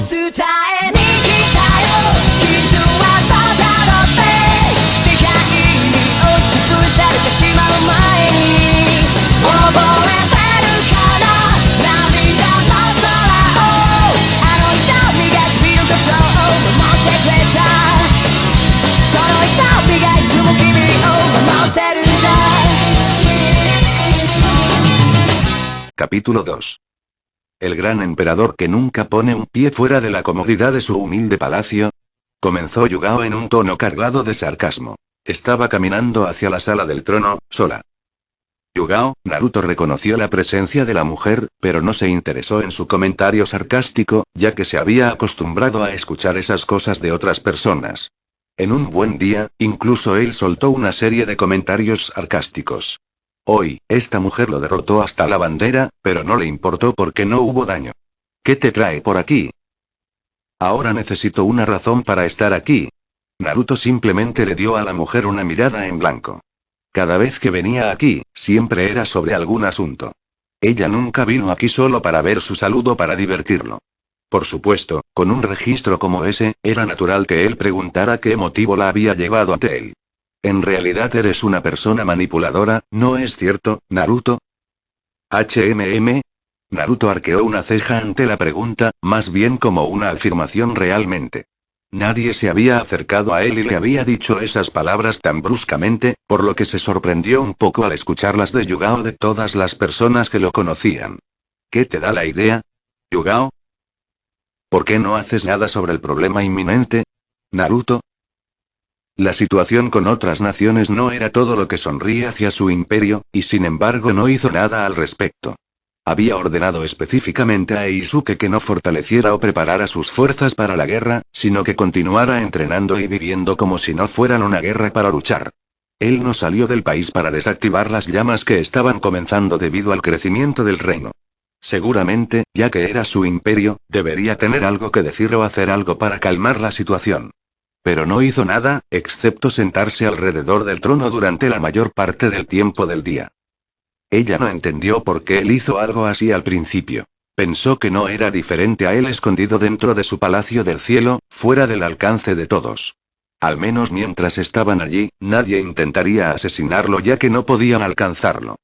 伝えに来たよ。傷はただろって世界に押しつぶされてしまう前に覚えてるかな、涙の空をあの痛みが君のことを守ってくれた。その痛みがいつも君を守ってるんだ。Capítulo 2. El gran emperador que nunca pone un pie fuera de la comodidad de su humilde palacio. Comenzó Yugao en un tono cargado de sarcasmo. Estaba caminando hacia la sala del trono, sola. Yugao, Naruto reconoció la presencia de la mujer, pero no se interesó en su comentario sarcástico, ya que se había acostumbrado a escuchar esas cosas de otras personas. En un buen día, incluso él soltó una serie de comentarios sarcásticos. Hoy, esta mujer lo derrotó hasta la bandera, pero no le importó porque no hubo daño. ¿Qué te trae por aquí? Ahora necesito una razón para estar aquí. Naruto simplemente le dio a la mujer una mirada en blanco. Cada vez que venía aquí, siempre era sobre algún asunto. Ella nunca vino aquí solo para ver su salud o para divertirlo. Por supuesto, con un registro como ese, era natural que él preguntara qué motivo la había llevado ante él. En realidad eres una persona manipuladora, ¿no es cierto, Naruto? Naruto arqueó una ceja ante la pregunta, más bien como una afirmación realmente. Nadie se había acercado a él y le había dicho esas palabras tan bruscamente, por lo que se sorprendió un poco al escucharlas de Yugao de todas las personas que lo conocían. ¿Qué te da la idea, Yugao? ¿Por qué no haces nada sobre el problema inminente, Naruto? La situación con otras naciones no era todo lo que sonríe hacia su imperio, y sin embargo no hizo nada al respecto. Había ordenado específicamente a Eisuke que no fortaleciera o preparara sus fuerzas para la guerra, sino que continuara entrenando y viviendo como si no fueran una guerra para luchar. Él no salió del país para desactivar las llamas que estaban comenzando debido al crecimiento del reino. Seguramente, ya que era su imperio, debería tener algo que decir o hacer algo para calmar la situación. Pero no hizo nada, excepto sentarse alrededor del trono durante la mayor parte del tiempo del día. Ella no entendió por qué él hizo algo así al principio. Pensó que no era diferente a él escondido dentro de su palacio del cielo, fuera del alcance de todos. Al menos mientras estaban allí, nadie intentaría asesinarlo ya que no podían alcanzarlo.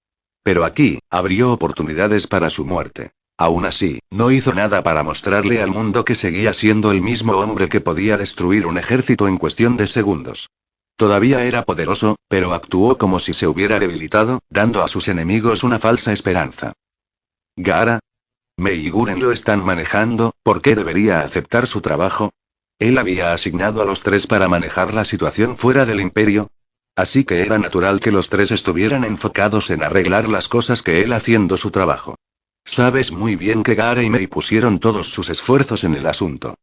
Pero aquí, abrió oportunidades para su muerte. Aún así, no hizo nada para mostrarle al mundo que seguía siendo el mismo hombre que podía destruir un ejército en cuestión de segundos. Todavía era poderoso, pero actuó como si se hubiera debilitado, dando a sus enemigos una falsa esperanza. Gaara. Mei y Guren lo están manejando, ¿por qué debería aceptar su trabajo? Él había asignado a los tres para manejar la situación fuera del imperio. Así que era natural que los tres estuvieran enfocados en arreglar las cosas que él haciendo su trabajo. Sabes muy bien que Gaara y Mei pusieron todos sus esfuerzos en el asunto.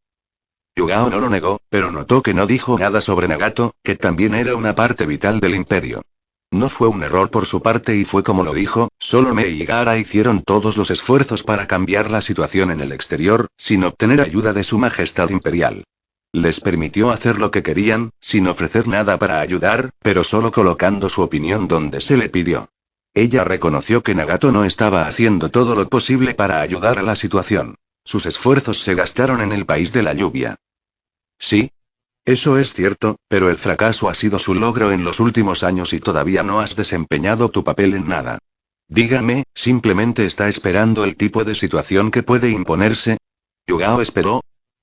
Yugao no lo negó, pero notó que no dijo nada sobre Nagato, que también era una parte vital del imperio. No fue un error por su parte y fue como lo dijo, solo Mei y Gaara hicieron todos los esfuerzos para cambiar la situación en el exterior, sin obtener ayuda de su majestad imperial. Les permitió hacer lo que querían, sin ofrecer nada para ayudar, pero solo colocando su opinión donde se le pidió. Ella reconoció que Nagato no estaba haciendo todo lo posible para ayudar a la situación. Sus esfuerzos se gastaron en el país de la lluvia. Sí. Eso es cierto, pero el fracaso ha sido su logro en los últimos años y todavía no has desempeñado tu papel en nada. Dígame, ¿simplemente está esperando el tipo de situación que puede imponerse? Yugao esperó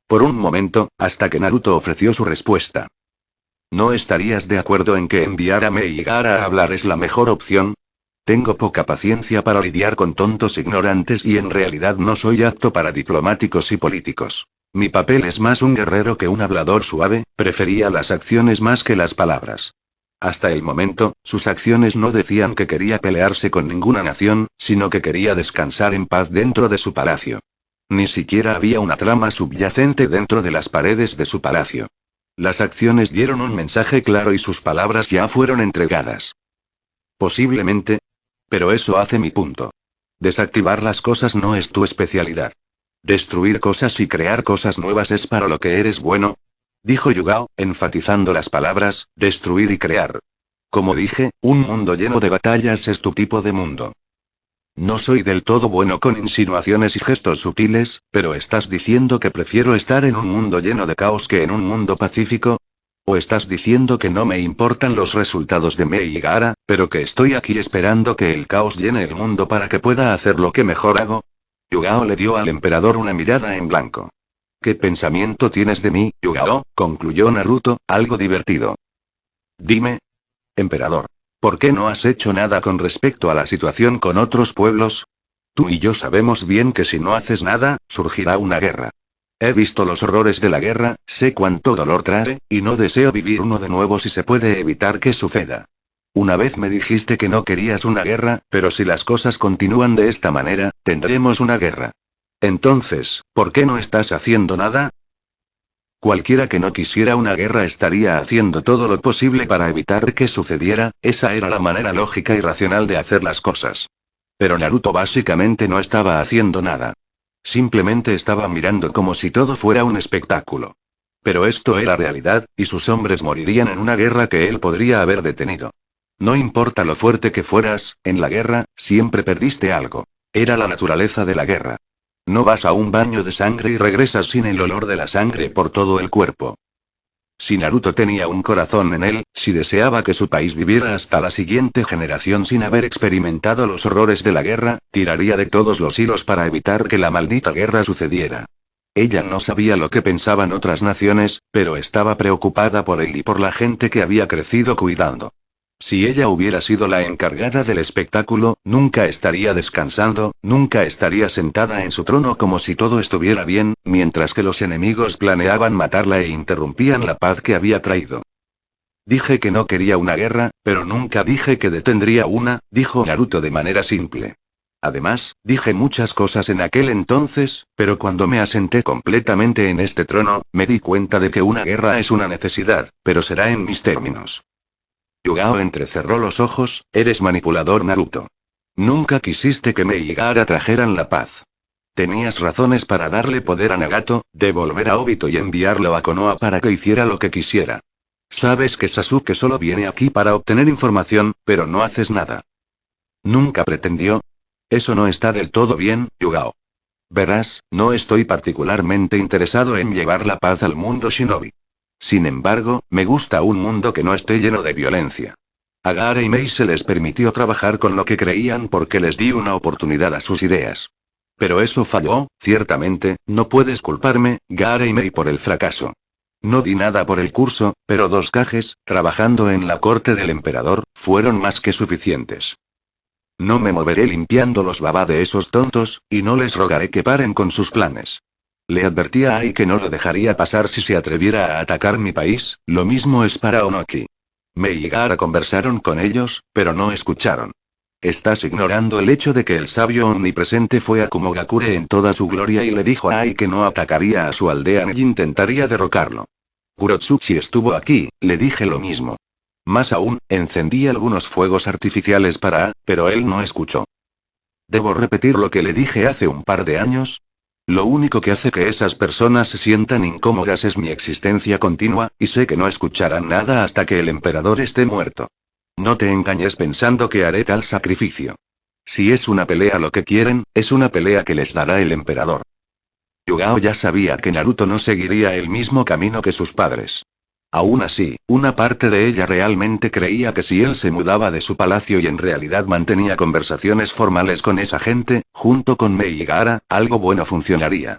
por un momento, hasta que Naruto ofreció su respuesta. ¿No estarías de acuerdo en que enviar a Mei y Gaara a hablar es la mejor opción? Tengo poca paciencia para lidiar con tontos ignorantes y en realidad no soy apto para diplomáticos y políticos. Mi papel es más un guerrero que un hablador suave, prefería las acciones más que las palabras. Hasta el momento, sus acciones no decían que quería pelearse con ninguna nación, sino que quería descansar en paz dentro de su palacio. Ni siquiera había una trama subyacente dentro de las paredes de su palacio. Las acciones dieron un mensaje claro y sus palabras ya fueron entregadas. Posiblemente. Pero eso hace mi punto. Desactivar las cosas no es tu especialidad. Destruir cosas y crear cosas nuevas es para lo que eres bueno. Dijo Yugao, enfatizando las palabras, destruir y crear. Como dije, un mundo lleno de batallas es tu tipo de mundo. No soy del todo bueno con insinuaciones y gestos sutiles, pero ¿estás diciendo que prefiero estar en un mundo lleno de caos que en un mundo pacífico? ¿O estás diciendo que no me importan los resultados de Meigara, pero que estoy aquí esperando que el caos llene el mundo para que pueda hacer lo que mejor hago? Yugao le dio al emperador una mirada en blanco. ¿Qué pensamiento tienes de mí, Yugao?, concluyó Naruto, algo divertido. Dime. Emperador. ¿Por qué no has hecho nada con respecto a la situación con otros pueblos? Tú y yo sabemos bien que si no haces nada, surgirá una guerra. He visto los horrores de la guerra, sé cuánto dolor trae, y no deseo vivir uno de nuevo si se puede evitar que suceda. Una vez me dijiste que no querías una guerra, pero si las cosas continúan de esta manera, tendremos una guerra. Entonces, ¿por qué no estás haciendo nada? Cualquiera que no quisiera una guerra estaría haciendo todo lo posible para evitar que sucediera, esa era la manera lógica y racional de hacer las cosas. Pero Naruto básicamente no estaba haciendo nada. Simplemente estaba mirando como si todo fuera un espectáculo. Pero esto era realidad, y sus hombres morirían en una guerra que él podría haber detenido. No importa lo fuerte que fueras, en la guerra, siempre perdiste algo. Era la naturaleza de la guerra. No vas a un baño de sangre y regresas sin el olor de la sangre por todo el cuerpo. Si Naruto tenía un corazón en él, si deseaba que su país viviera hasta la siguiente generación sin haber experimentado los horrores de la guerra, tiraría de todos los hilos para evitar que la maldita guerra sucediera. Ella no sabía lo que pensaban otras naciones, pero estaba preocupada por él y por la gente que había crecido cuidando. Si ella hubiera sido la encargada del espectáculo, nunca estaría descansando, nunca estaría sentada en su trono como si todo estuviera bien, mientras que los enemigos planeaban matarla e interrumpían la paz que había traído. Dije que no quería una guerra, pero nunca dije que detendría una, dijo Naruto de manera simple. Además, dije muchas cosas en aquel entonces, pero cuando me asenté completamente en este trono, me di cuenta de que una guerra es una necesidad, pero será en mis términos. Yugao entrecerró los ojos, eres manipulador Naruto. Nunca quisiste que Meigara trajeran la paz. Tenías razones para darle poder a Nagato, devolver a Obito y enviarlo a Konoha para que hiciera lo que quisiera. Sabes que Sasuke solo viene aquí para obtener información, pero no haces nada. Nunca pretendió. Eso no está del todo bien, Yugao. Verás, no estoy particularmente interesado en llevar la paz al mundo shinobi. Sin embargo, me gusta un mundo que no esté lleno de violencia. A Gaara y Mei se les permitió trabajar con lo que creían porque les di una oportunidad a sus ideas. Pero eso falló, ciertamente, no puedes culparme, Gaara y Mei, por el fracaso. No di nada por el curso, pero 2 Kages, trabajando en la corte del emperador, fueron más que suficientes. No me moveré limpiando los baba de esos tontos, y no les rogaré que paren con sus planes. Le advertí a Ai que no lo dejaría pasar si se atreviera a atacar mi país, lo mismo es para Onoki. Mei y Gaara conversaron con ellos, pero no escucharon. Estás ignorando el hecho de que el sabio omnipresente fue a Kumogakure en toda su gloria y le dijo a Ai que no atacaría a su aldea ni intentaría derrocarlo. Kurotsuchi estuvo aquí, le dije lo mismo. Más aún, encendí algunos fuegos artificiales para A, pero él no escuchó. ¿Debo repetir lo que le dije hace un par de años? Lo único que hace que esas personas se sientan incómodas es mi existencia continua, y sé que no escucharán nada hasta que el emperador esté muerto. No te engañes pensando que haré tal sacrificio. Si es una pelea lo que quieren, es una pelea que les dará el emperador. Yugao ya sabía que Naruto no seguiría el mismo camino que sus padres. Aún así, una parte de ella realmente creía que si él se mudaba de su palacio y en realidad mantenía conversaciones formales con esa gente, junto con Mei y Gaara, algo bueno funcionaría.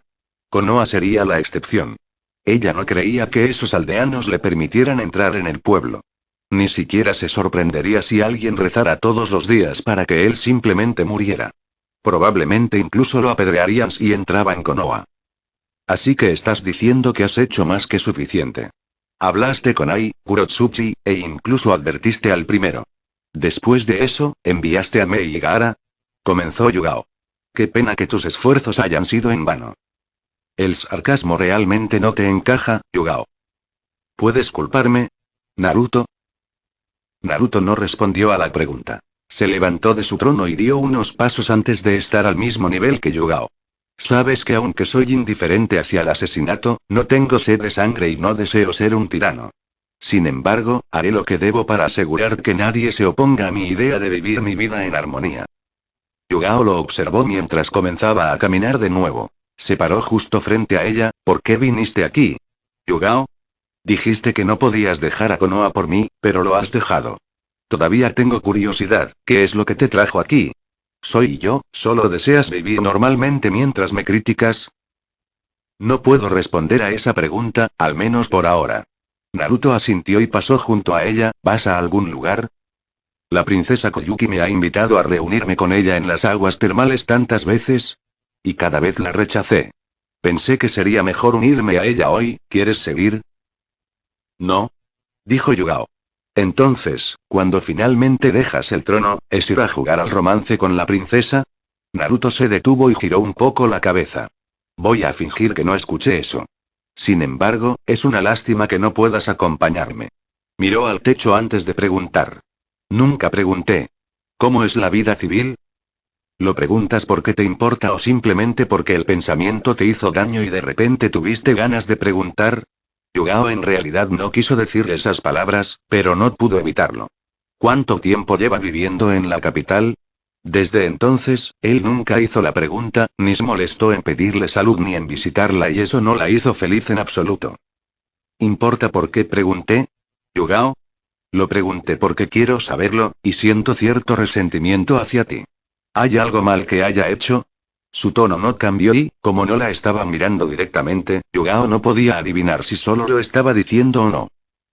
Konoha sería la excepción. Ella no creía que esos aldeanos le permitieran entrar en el pueblo. Ni siquiera se sorprendería si alguien rezara todos los días para que él simplemente muriera. Probablemente incluso lo apedrearían si entraba en Konoha. Así que estás diciendo que has hecho más que suficiente. Hablaste con Ai, Kurotsuchi, e incluso advertiste al primero. Después de eso, ¿enviaste a Mei y Gaara? Comenzó Yugao. Qué pena que tus esfuerzos hayan sido en vano. El sarcasmo realmente no te encaja, Yugao. ¿Puedes culparme? ¿Naruto? Naruto no respondió a la pregunta. Se levantó de su trono y dio unos pasos antes de estar al mismo nivel que Yugao. Sabes que aunque soy indiferente hacia el asesinato, no tengo sed de sangre y no deseo ser un tirano. Sin embargo, haré lo que debo para asegurar que nadie se oponga a mi idea de vivir mi vida en armonía. Yugao lo observó mientras comenzaba a caminar de nuevo. Se paró justo frente a ella. ¿Por qué viniste aquí? Yugao. Dijiste que no podías dejar a Konoha por mí, pero lo has dejado. Todavía tengo curiosidad, ¿qué es lo que te trajo aquí? ¿Soy yo, solo deseas vivir normalmente mientras me criticas? No puedo responder a esa pregunta, al menos por ahora. Naruto asintió y pasó junto a ella. ¿Vas a algún lugar? La princesa Koyuki me ha invitado a reunirme con ella en las aguas termales tantas veces. Y cada vez la rechacé. Pensé que sería mejor unirme a ella hoy. ¿Quieres seguir? No. Dijo Yugao. Entonces, cuando finalmente dejas el trono, ¿es ir a jugar al romance con la princesa? Naruto se detuvo y giró un poco la cabeza. Voy a fingir que no escuché eso. Sin embargo, es una lástima que no puedas acompañarme. Miró al techo antes de preguntar. Nunca pregunté. ¿Cómo es la vida civil? ¿Lo preguntas porque te importa o simplemente porque el pensamiento te hizo daño y de repente tuviste ganas de preguntar? Yugao en realidad no quiso decir esas palabras, pero no pudo evitarlo. ¿Cuánto tiempo lleva viviendo en la capital? Desde entonces, él nunca hizo la pregunta, ni se molestó en pedirle salud ni en visitarla y eso no la hizo feliz en absoluto. ¿Importa por qué pregunté? Yugao. Lo pregunté porque quiero saberlo, y siento cierto resentimiento hacia ti. ¿Hay algo mal que haya hecho? Su tono no cambió y, como no la estaba mirando directamente, Yugao no podía adivinar si solo lo estaba diciendo o no.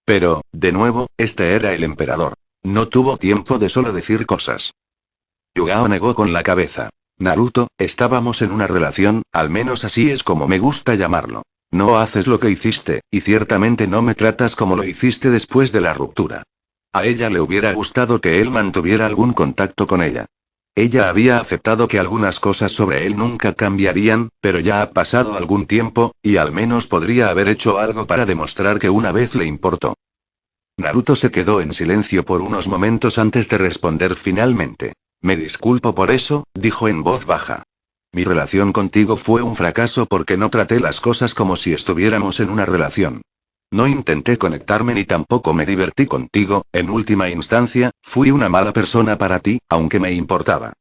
Pero, de nuevo, este era el emperador. No tuvo tiempo de solo decir cosas. Yugao negó con la cabeza. Naruto, estábamos en una relación, al menos así es como me gusta llamarlo. No haces lo que hiciste, y ciertamente no me tratas como lo hiciste después de la ruptura. A ella le hubiera gustado que él mantuviera algún contacto con ella. Ella había aceptado que algunas cosas sobre él nunca cambiarían, pero ya ha pasado algún tiempo, y al menos podría haber hecho algo para demostrar que una vez le importó. Naruto se quedó en silencio por unos momentos antes de responder finalmente. Me disculpo por eso, dijo en voz baja. Mi relación contigo fue un fracaso porque no traté las cosas como si estuviéramos en una relación. No intenté conectarme ni tampoco me divertí contigo, en última instancia, fui una mala persona para ti, aunque me importaba.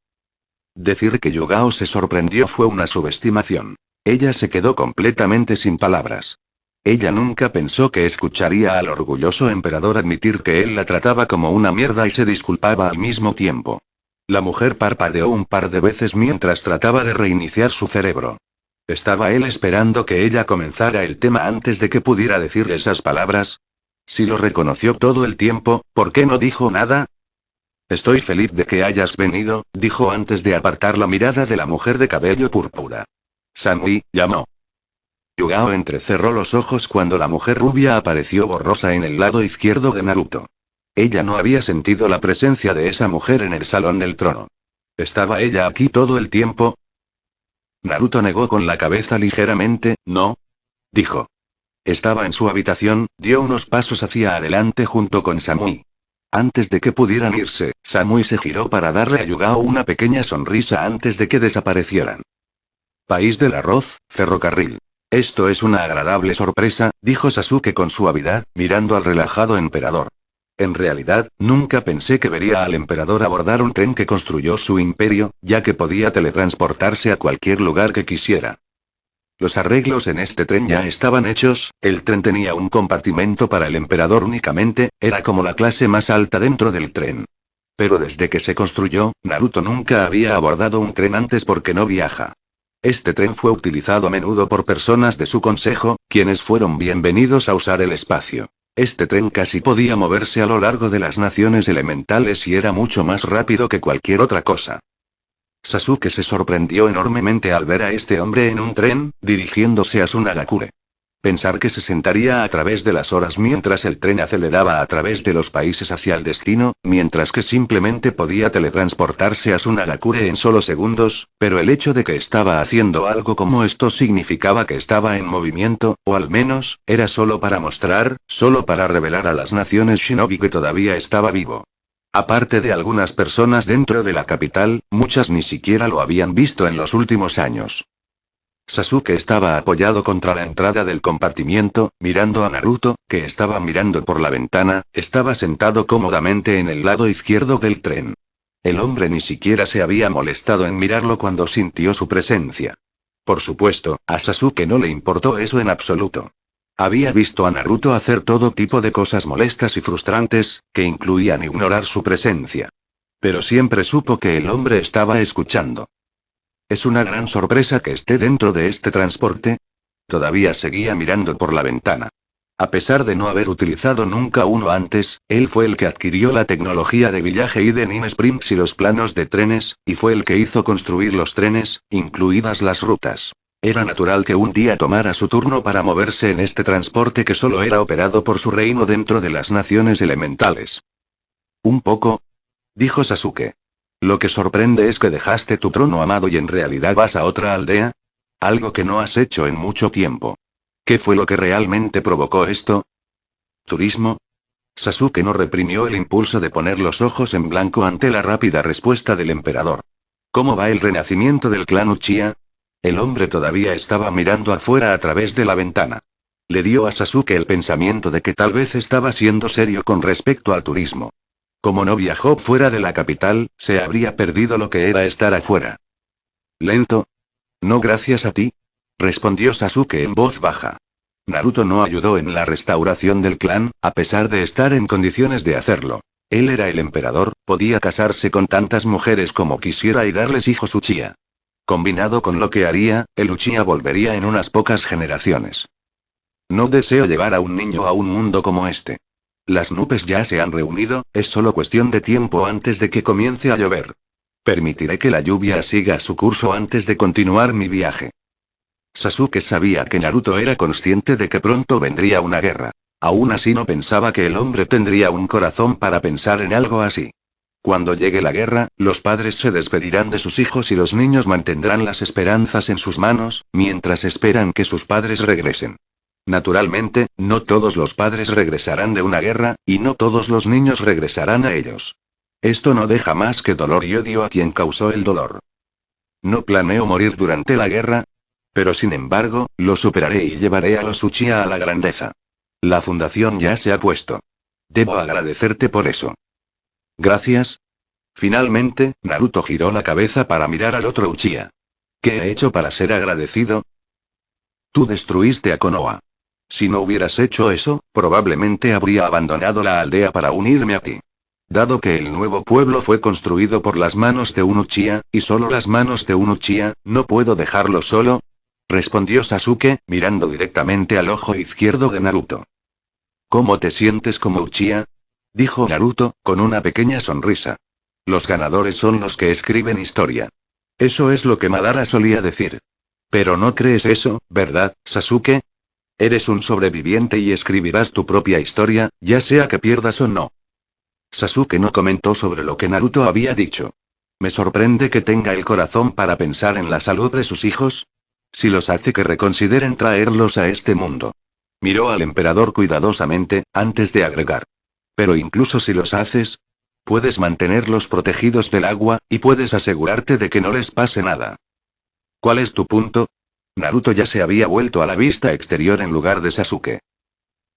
Decir que Yugao se sorprendió fue una subestimación. Ella se quedó completamente sin palabras. Ella nunca pensó que escucharía al orgulloso emperador admitir que él la trataba como una mierda y se disculpaba al mismo tiempo. La mujer parpadeó un par de veces mientras trataba de reiniciar su cerebro. ¿Estaba él esperando que ella comenzara el tema antes de que pudiera decir esas palabras? Si lo reconoció todo el tiempo, ¿por qué no dijo nada? Estoy feliz de que hayas venido, dijo antes de apartar la mirada de la mujer de cabello púrpura. Sanui, llamó. Yugao entrecerró los ojos cuando la mujer rubia apareció borrosa en el lado izquierdo de Naruto. Ella no había sentido la presencia de esa mujer en el salón del trono. ¿Estaba ella aquí todo el tiempo? Naruto negó con la cabeza ligeramente. No. Dijo. Estaba en su habitación, dio unos pasos hacia adelante junto con Samui. Antes de que pudieran irse, Samui se giró para darle a Yugao una pequeña sonrisa antes de que desaparecieran. País del arroz, ferrocarril. Esto es una agradable sorpresa, dijo Sasuke con suavidad, mirando al relajado emperador. En realidad, nunca pensé que vería al emperador abordar un tren que construyó su imperio, ya que podía teletransportarse a cualquier lugar que quisiera. Los arreglos en este tren ya estaban hechos, el tren tenía un compartimento para el emperador únicamente, era como la clase más alta dentro del tren. Pero desde que se construyó, Naruto nunca había abordado un tren antes porque no viaja. Este tren fue utilizado a menudo por personas de su consejo, quienes fueron bienvenidos a usar el espacio. Este tren casi podía moverse a lo largo de las naciones elementales y era mucho más rápido que cualquier otra cosa. Sasuke se sorprendió enormemente al ver a este hombre en un tren, dirigiéndose a Sunagakure. Pensar que se sentaría a través de las horas mientras el tren aceleraba a través de los países hacia el destino, mientras que simplemente podía teletransportarse a Sunagakure en solo segundos, pero el hecho de que estaba haciendo algo como esto significaba que estaba en movimiento, o al menos, era solo para mostrar, solo para revelar a las naciones Shinobi que todavía estaba vivo. Aparte de algunas personas dentro de la capital, muchas ni siquiera lo habían visto en los últimos años. Sasuke estaba apoyado contra la entrada del compartimiento, mirando a Naruto, que estaba mirando por la ventana, estaba sentado cómodamente en el lado izquierdo del tren. El hombre ni siquiera se había molestado en mirarlo cuando sintió su presencia. Por supuesto, a Sasuke no le importó eso en absoluto. Había visto a Naruto hacer todo tipo de cosas molestas y frustrantes, que incluían ignorar su presencia. Pero siempre supo que el hombre estaba escuchando. ¿Es una gran sorpresa que esté dentro de este transporte? Todavía seguía mirando por la ventana. A pesar de no haber utilizado nunca uno antes, él fue el que adquirió la tecnología de Village Hidden in Springs y los planos de trenes, y fue el que hizo construir los trenes, incluidas las rutas. Era natural que un día tomara su turno para moverse en este transporte que solo era operado por su reino dentro de las naciones elementales. Un poco, dijo Sasuke. Lo que sorprende es que dejaste tu trono amado y en realidad vas a otra aldea. Algo que no has hecho en mucho tiempo. ¿Qué fue lo que realmente provocó esto? ¿Turismo? Sasuke no reprimió el impulso de poner los ojos en blanco ante la rápida respuesta del emperador. ¿Cómo va el renacimiento del clan Uchiha? El hombre todavía estaba mirando afuera a través de la ventana. Le dio a Sasuke el pensamiento de que tal vez estaba siendo serio con respecto al turismo. Como no viajó fuera de la capital, se habría perdido lo que era estar afuera. ¿Lento? No gracias a ti, respondió Sasuke en voz baja. Naruto no ayudó en la restauración del clan, a pesar de estar en condiciones de hacerlo. Él era el emperador, podía casarse con tantas mujeres como quisiera y darles hijos Uchiha. Combinado con lo que haría, el Uchiha volvería en unas pocas generaciones. No deseo llevar a un niño a un mundo como este. Las nubes ya se han reunido, es solo cuestión de tiempo antes de que comience a llover. Permitiré que la lluvia siga su curso antes de continuar mi viaje. Sasuke sabía que Naruto era consciente de que pronto vendría una guerra. Aún así no pensaba que el hombre tendría un corazón para pensar en algo así. Cuando llegue la guerra, los padres se despedirán de sus hijos y los niños mantendrán las esperanzas en sus manos, mientras esperan que sus padres regresen. Naturalmente, no todos los padres regresarán de una guerra, y no todos los niños regresarán a ellos. Esto no deja más que dolor y odio a quien causó el dolor. No planeo morir durante la guerra, pero sin embargo, lo superaré y llevaré a los Uchiha a la grandeza. La fundación ya se ha puesto. Debo agradecerte por eso. Gracias. Finalmente, Naruto giró la cabeza para mirar al otro Uchiha. ¿Qué he hecho para ser agradecido? Tú destruiste a Konoha. Si no hubieras hecho eso, probablemente habría abandonado la aldea para unirme a ti. Dado que el nuevo pueblo fue construido por las manos de un Uchiha, y solo las manos de un Uchiha, ¿no puedo dejarlo solo? Respondió Sasuke, mirando directamente al ojo izquierdo de Naruto. ¿Cómo te sientes como Uchiha? Dijo Naruto, con una pequeña sonrisa. Los ganadores son los que escriben historia. Eso es lo que Madara solía decir. Pero no crees eso, ¿verdad, Sasuke? Eres un sobreviviente y escribirás tu propia historia, ya sea que pierdas o no. Sasuke no comentó sobre lo que Naruto había dicho. Me sorprende que tenga el corazón para pensar en la salud de sus hijos. Si los hace que reconsideren traerlos a este mundo. Miró al emperador cuidadosamente, antes de agregar. Pero incluso si los haces, puedes mantenerlos protegidos del agua, y puedes asegurarte de que no les pase nada. ¿Cuál es tu punto? Naruto ya se había vuelto a la vista exterior en lugar de Sasuke.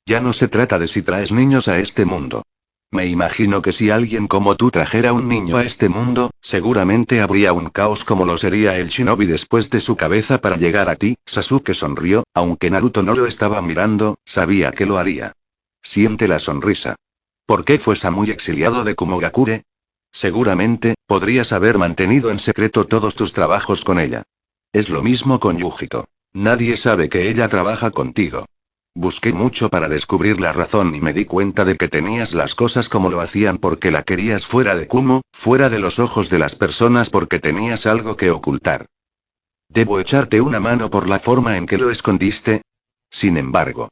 Ya no se trata de si traes niños a este mundo. Me imagino que si alguien como tú trajera un niño a este mundo, seguramente habría un caos como lo sería el shinobi después de su cabeza para llegar a ti. Sasuke sonrió, aunque Naruto no lo estaba mirando, sabía que lo haría. Siente la sonrisa. ¿Por qué fue Samui exiliado de Kumogakure? Seguramente, podrías haber mantenido en secreto todos tus trabajos con ella. Es lo mismo con Yujito. Nadie sabe que ella trabaja contigo. Busqué mucho para descubrir la razón y me di cuenta de que tenías las cosas como lo hacían porque la querías fuera de Kumo, fuera de los ojos de las personas porque tenías algo que ocultar. ¿Debo echarte una mano por la forma en que lo escondiste? Sin embargo.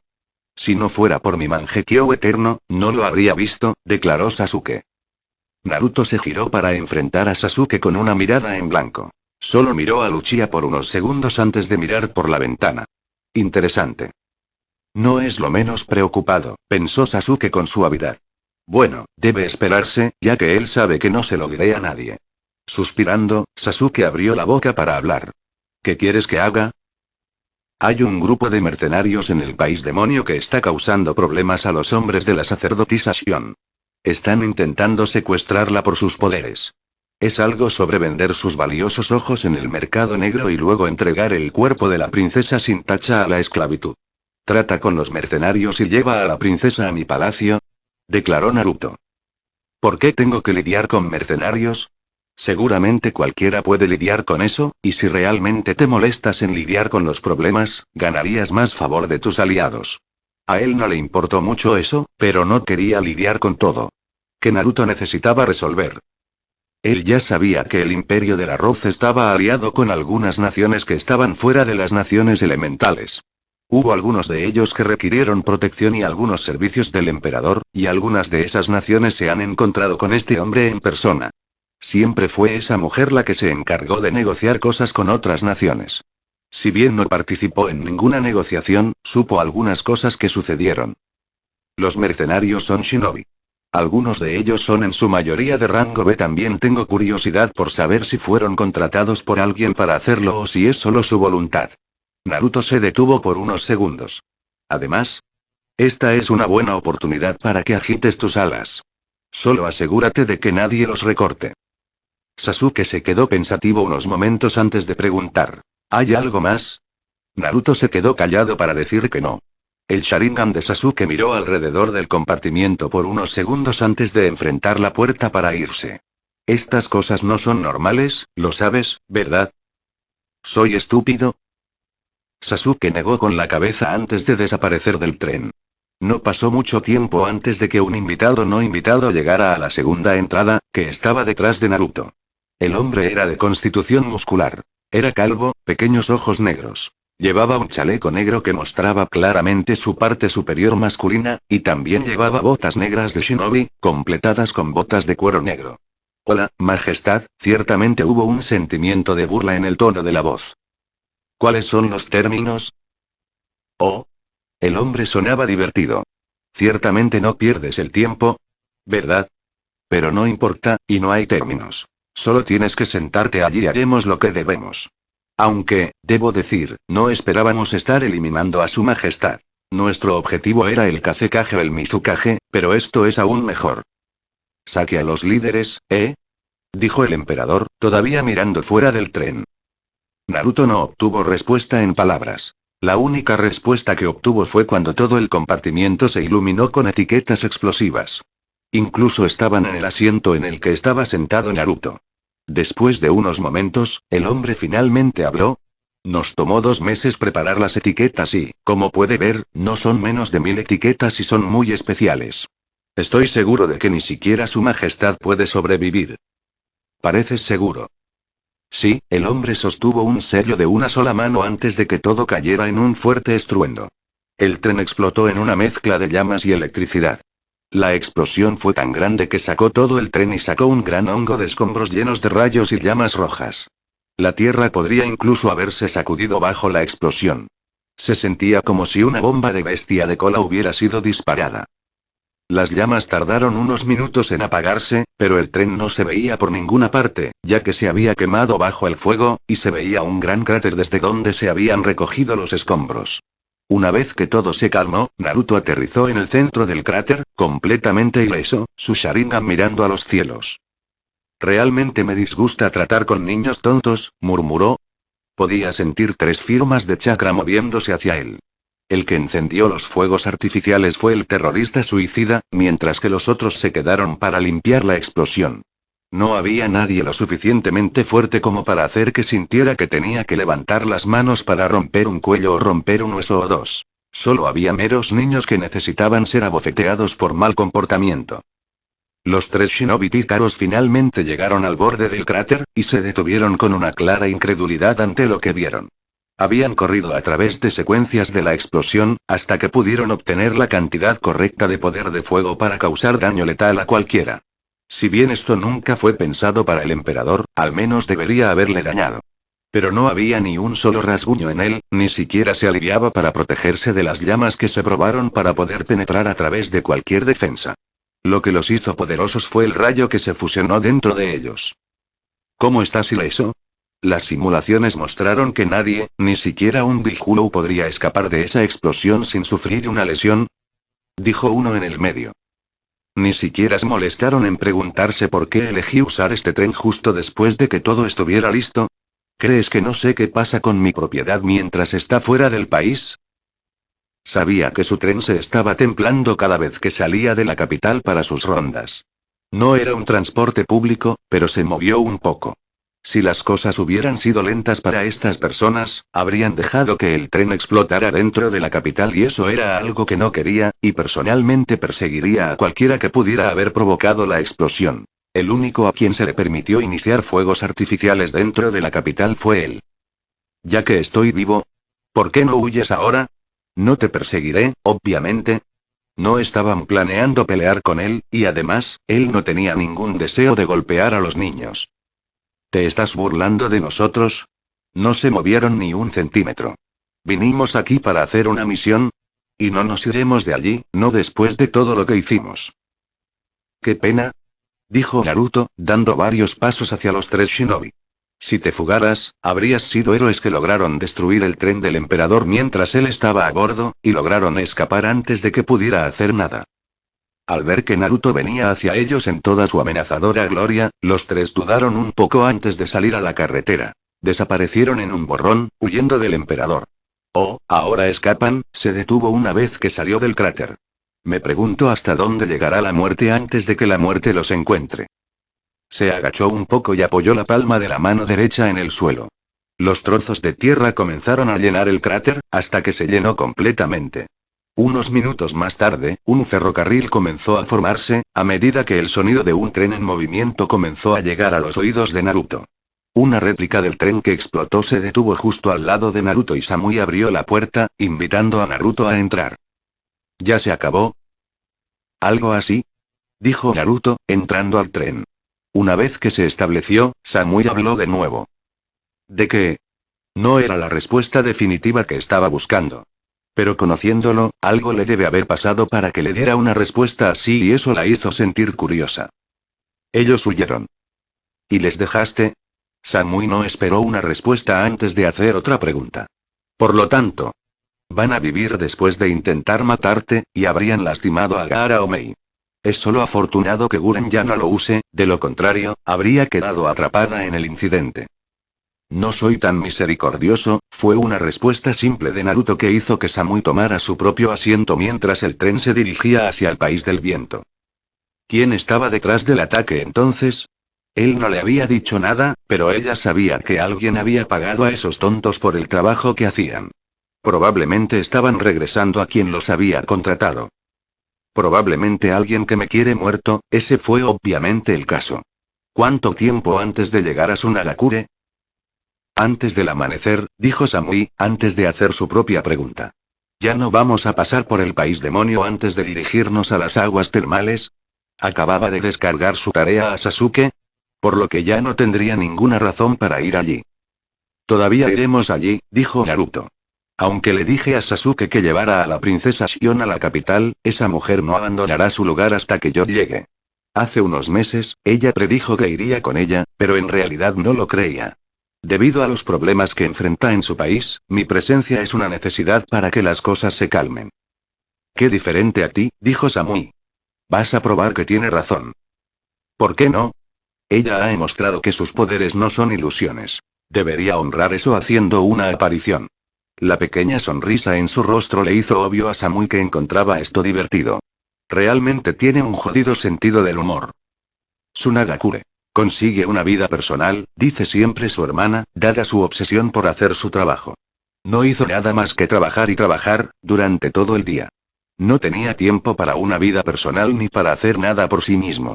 Si no fuera por mi Mangekyo eterno, no lo habría visto, declaró Sasuke. Naruto se giró para enfrentar a Sasuke con una mirada en blanco. Solo miró a Uchiha por unos segundos antes de mirar por la ventana. Interesante. No es lo menos preocupado, pensó Sasuke con suavidad. Bueno, debe esperarse, ya que él sabe que no se lo diré a nadie. Suspirando, Sasuke abrió la boca para hablar. ¿Qué quieres que haga? Hay un grupo de mercenarios en el país demonio que está causando problemas a los hombres de la sacerdotisa Shion. Están intentando secuestrarla por sus poderes. Es algo sobre vender sus valiosos ojos en el mercado negro y luego entregar el cuerpo de la princesa sin tacha a la esclavitud. Trata con los mercenarios y lleva a la princesa a mi palacio, declaró Naruto. ¿Por qué tengo que lidiar con mercenarios? Seguramente cualquiera puede lidiar con eso, y si realmente te molestas en lidiar con los problemas, ganarías más favor de tus aliados. A él no le importó mucho eso, pero no quería lidiar con todo. Que Naruto necesitaba resolver. Él ya sabía que el Imperio del Arroz estaba aliado con algunas naciones que estaban fuera de las naciones elementales. Hubo algunos de ellos que requirieron protección y algunos servicios del emperador, y algunas de esas naciones se han encontrado con este hombre en persona. Siempre fue esa mujer la que se encargó de negociar cosas con otras naciones. Si bien no participó en ninguna negociación, supo algunas cosas que sucedieron. Los mercenarios son shinobi. Algunos de ellos son en su mayoría de rango B. También tengo curiosidad por saber si fueron contratados por alguien para hacerlo o si es solo su voluntad. Naruto se detuvo por unos segundos. Además, esta es una buena oportunidad para que agites tus alas. Solo asegúrate de que nadie los recorte. Sasuke se quedó pensativo unos momentos antes de preguntar. ¿Hay algo más? Naruto se quedó callado para decir que no. El Sharingan de Sasuke miró alrededor del compartimiento por unos segundos antes de enfrentar la puerta para irse. Estas cosas no son normales, lo sabes, ¿verdad? ¿Soy estúpido? Sasuke negó con la cabeza antes de desaparecer del tren. No pasó mucho tiempo antes de que un invitado no invitado llegara a la segunda entrada, que estaba detrás de Naruto. El hombre era de constitución muscular. Era calvo, pequeños ojos negros. Llevaba un chaleco negro que mostraba claramente su parte superior masculina, y también llevaba botas negras de shinobi, completadas con botas de cuero negro. Hola, Majestad, ciertamente hubo un sentimiento de burla en el tono de la voz. ¿Cuáles son los términos? Oh. El hombre sonaba divertido. Ciertamente no pierdes el tiempo, ¿verdad? Pero no importa, y no hay términos. Solo tienes que sentarte allí y haremos lo que debemos. Aunque, debo decir, no esperábamos estar eliminando a su majestad. Nuestro objetivo era el Kazekage o el Mizukage, pero esto es aún mejor. Saque a los líderes, ¿eh? Dijo el emperador, todavía mirando fuera del tren. Naruto no obtuvo respuesta en palabras. La única respuesta que obtuvo fue cuando todo el compartimiento se iluminó con etiquetas explosivas. Incluso estaban en el asiento en el que estaba sentado Naruto. Después de unos momentos, el hombre finalmente habló. Nos tomó 2 meses preparar las etiquetas y, como puede ver, no son menos de 1000 etiquetas y son muy especiales. Estoy seguro de que ni siquiera su majestad puede sobrevivir. ¿Pareces seguro? Sí, el hombre sostuvo un sello de una sola mano antes de que todo cayera en un fuerte estruendo. El tren explotó en una mezcla de llamas y electricidad. La explosión fue tan grande que sacó todo el tren y sacó un gran hongo de escombros llenos de rayos y llamas rojas. La tierra podría incluso haberse sacudido bajo la explosión. Se sentía como si una bomba de bestia de cola hubiera sido disparada. Las llamas tardaron unos minutos en apagarse, pero el tren no se veía por ninguna parte, ya que se había quemado bajo el fuego, y se veía un gran cráter desde donde se habían recogido los escombros. Una vez que todo se calmó, Naruto aterrizó en el centro del cráter, completamente ileso, su Sharingan mirando a los cielos. Realmente me disgusta tratar con niños tontos, murmuró. Podía sentir 3 firmas de chakra moviéndose hacia él. El que encendió los fuegos artificiales fue el terrorista suicida, mientras que los otros se quedaron para limpiar la explosión. No había nadie lo suficientemente fuerte como para hacer que sintiera que tenía que levantar las manos para romper un cuello o romper un hueso o 2. Solo había meros niños que necesitaban ser abofeteados por mal comportamiento. Los 3 shinobi pícaros finalmente llegaron al borde del cráter, y se detuvieron con una clara incredulidad ante lo que vieron. Habían corrido a través de secuencias de la explosión, hasta que pudieron obtener la cantidad correcta de poder de fuego para causar daño letal a cualquiera. Si bien esto nunca fue pensado para el emperador, al menos debería haberle dañado. Pero no había ni un solo rasguño en él, ni siquiera se aliviaba para protegerse de las llamas que se probaron para poder penetrar a través de cualquier defensa. Lo que los hizo poderosos fue el rayo que se fusionó dentro de ellos. ¿Cómo estás ileso? Las simulaciones mostraron que nadie, ni siquiera un Big-Hulu podría escapar de esa explosión sin sufrir una lesión, dijo uno en el medio. Ni siquiera se molestaron en preguntarse por qué elegí usar este tren justo después de que todo estuviera listo. ¿Crees que no sé qué pasa con mi propiedad mientras está fuera del país? Sabía que su tren se estaba templando cada vez que salía de la capital para sus rondas. No era un transporte público, pero se movió un poco. Si las cosas hubieran sido lentas para estas personas, habrían dejado que el tren explotara dentro de la capital y eso era algo que no quería, y personalmente perseguiría a cualquiera que pudiera haber provocado la explosión. El único a quien se le permitió iniciar fuegos artificiales dentro de la capital fue él. Ya que estoy vivo, ¿por qué no huyes ahora? No te perseguiré, obviamente. No estaban planeando pelear con él, y además, él no tenía ningún deseo de golpear a los niños. ¿Te estás burlando de nosotros? No se movieron ni un centímetro. Vinimos aquí para hacer una misión. Y no nos iremos de allí, no después de todo lo que hicimos. Qué pena, dijo Naruto, dando varios pasos hacia los tres shinobi. Si te fugaras, habrías sido héroes que lograron destruir el tren del emperador mientras él estaba a bordo, y lograron escapar antes de que pudiera hacer nada. Al ver que Naruto venía hacia ellos en toda su amenazadora gloria, los tres dudaron un poco antes de salir a la carretera. Desaparecieron en un borrón, huyendo del emperador. Oh, ahora escapan, se detuvo una vez que salió del cráter. Me pregunto hasta dónde llegará la muerte antes de que la muerte los encuentre. Se agachó un poco y apoyó la palma de la mano derecha en el suelo. Los trozos de tierra comenzaron a llenar el cráter, hasta que se llenó completamente. Unos minutos más tarde, un ferrocarril comenzó a formarse, a medida que el sonido de un tren en movimiento comenzó a llegar a los oídos de Naruto. Una réplica del tren que explotó se detuvo justo al lado de Naruto y Samui abrió la puerta, invitando a Naruto a entrar. ¿Ya se acabó? ¿Algo así?, dijo Naruto, entrando al tren. Una vez que se estableció, Samui habló de nuevo. ¿De qué? No era la respuesta definitiva que estaba buscando. Pero conociéndolo, algo le debe haber pasado para que le diera una respuesta así y eso la hizo sentir curiosa. Ellos huyeron. ¿Y les dejaste? Samui no esperó una respuesta antes de hacer otra pregunta. Por lo tanto, van a vivir después de intentar matarte, y habrían lastimado a Gaara o Mei. Es solo afortunado que Guren ya no lo use, de lo contrario, habría quedado atrapada en el incidente. No soy tan misericordioso, fue una respuesta simple de Naruto que hizo que Samui tomara su propio asiento mientras el tren se dirigía hacia el país del viento. ¿Quién estaba detrás del ataque entonces? Él no le había dicho nada, pero ella sabía que alguien había pagado a esos tontos por el trabajo que hacían. Probablemente estaban regresando a quien los había contratado. Probablemente alguien que me quiere muerto, ese fue obviamente el caso. ¿Cuánto tiempo antes de llegar a Sunagakure? Antes del amanecer, dijo Samui, antes de hacer su propia pregunta. ¿Ya no vamos a pasar por el país demonio antes de dirigirnos a las aguas termales? Acababa de descargar su tarea a Sasuke, por lo que ya no tendría ninguna razón para ir allí. Todavía iremos allí, dijo Naruto. Aunque le dije a Sasuke que llevara a la princesa Shion a la capital, esa mujer no abandonará su lugar hasta que yo llegue. Hace unos meses, ella predijo que iría con ella, pero en realidad no lo creía. Debido a los problemas que enfrenta en su país, mi presencia es una necesidad para que las cosas se calmen. Qué diferente a ti, dijo Samui. Vas a probar que tiene razón. ¿Por qué no? Ella ha demostrado que sus poderes no son ilusiones. Debería honrar eso haciendo una aparición. La pequeña sonrisa en su rostro le hizo obvio a Samui que encontraba esto divertido. Realmente tiene un jodido sentido del humor. Sunagakure. Consigue una vida personal, dice siempre su hermana, dada su obsesión por hacer su trabajo. No hizo nada más que trabajar y trabajar, durante todo el día. No tenía tiempo para una vida personal ni para hacer nada por sí mismo.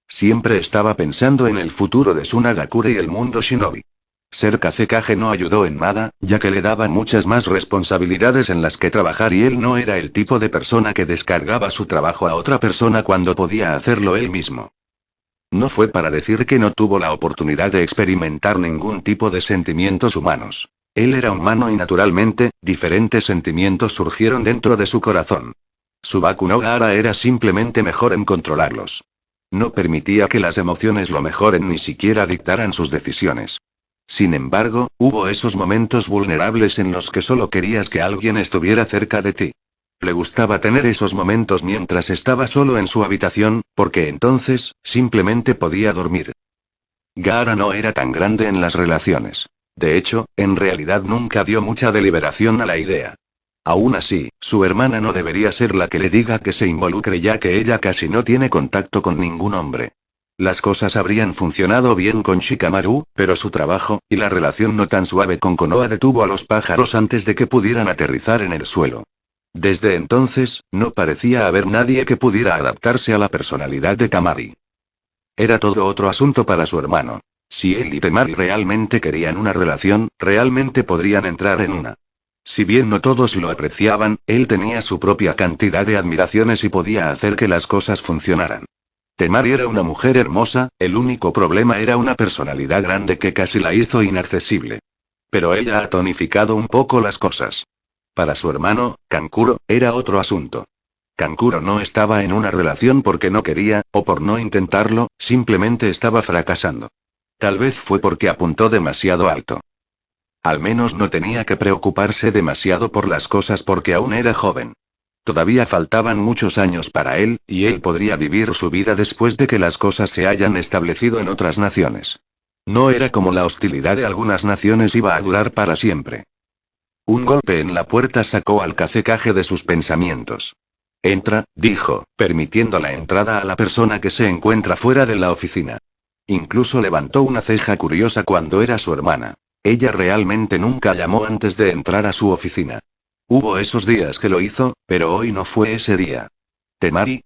Siempre estaba pensando en el futuro de Sunagakure y el mundo shinobi. Ser Kazekage no ayudó en nada, ya que le daban muchas más responsabilidades en las que trabajar y él no era el tipo de persona que descargaba su trabajo a otra persona cuando podía hacerlo él mismo. No fue para decir que no tuvo la oportunidad de experimentar ningún tipo de sentimientos humanos. Él era humano y naturalmente, diferentes sentimientos surgieron dentro de su corazón. Subaku no Gaara era simplemente mejor en controlarlos. No permitía que las emociones lo mejoren ni siquiera dictaran sus decisiones. Sin embargo, hubo esos momentos vulnerables en los que solo querías que alguien estuviera cerca de ti. Le gustaba tener esos momentos mientras estaba solo en su habitación, porque entonces, simplemente podía dormir. Gaara no era tan grande en las relaciones. De hecho, en realidad nunca dio mucha deliberación a la idea. Aún así, su hermana no debería ser la que le diga que se involucre ya que ella casi no tiene contacto con ningún hombre. Las cosas habrían funcionado bien con Shikamaru, pero su trabajo, y la relación no tan suave con Konoha detuvo a los pájaros antes de que pudieran aterrizar en el suelo. Desde entonces, no parecía haber nadie que pudiera adaptarse a la personalidad de Temari. Era todo otro asunto para su hermano. Si él y Temari realmente querían una relación, realmente podrían entrar en una. Si bien no todos lo apreciaban, él tenía su propia cantidad de admiraciones y podía hacer que las cosas funcionaran. Temari era una mujer hermosa, el único problema era una personalidad grande que casi la hizo inaccesible. Pero ella ha tonificado un poco las cosas. Para su hermano, Kankuro, era otro asunto. Kankuro no estaba en una relación porque no quería, o por no intentarlo, simplemente estaba fracasando. Tal vez fue porque apuntó demasiado alto. Al menos no tenía que preocuparse demasiado por las cosas porque aún era joven. Todavía faltaban muchos años para él, y él podría vivir su vida después de que las cosas se hayan establecido en otras naciones. No era como la hostilidad de algunas naciones iba a durar para siempre. Un golpe en la puerta sacó al Kazekage de sus pensamientos. Entra, dijo, permitiendo la entrada a la persona que se encuentra fuera de la oficina. Incluso levantó una ceja curiosa cuando era su hermana. Ella realmente nunca llamó antes de entrar a su oficina. Hubo esos días que lo hizo, pero hoy no fue ese día. ¿Temari?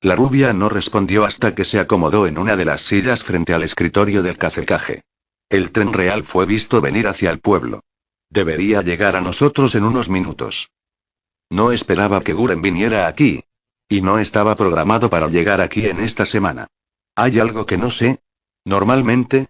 La rubia no respondió hasta que se acomodó en una de las sillas frente al escritorio del Kazekage. El tren real fue visto venir hacia el pueblo. Debería llegar a nosotros en unos minutos. No esperaba que Guren viniera aquí. Y no estaba programado para llegar aquí en esta semana. ¿Hay algo que no sé? Normalmente,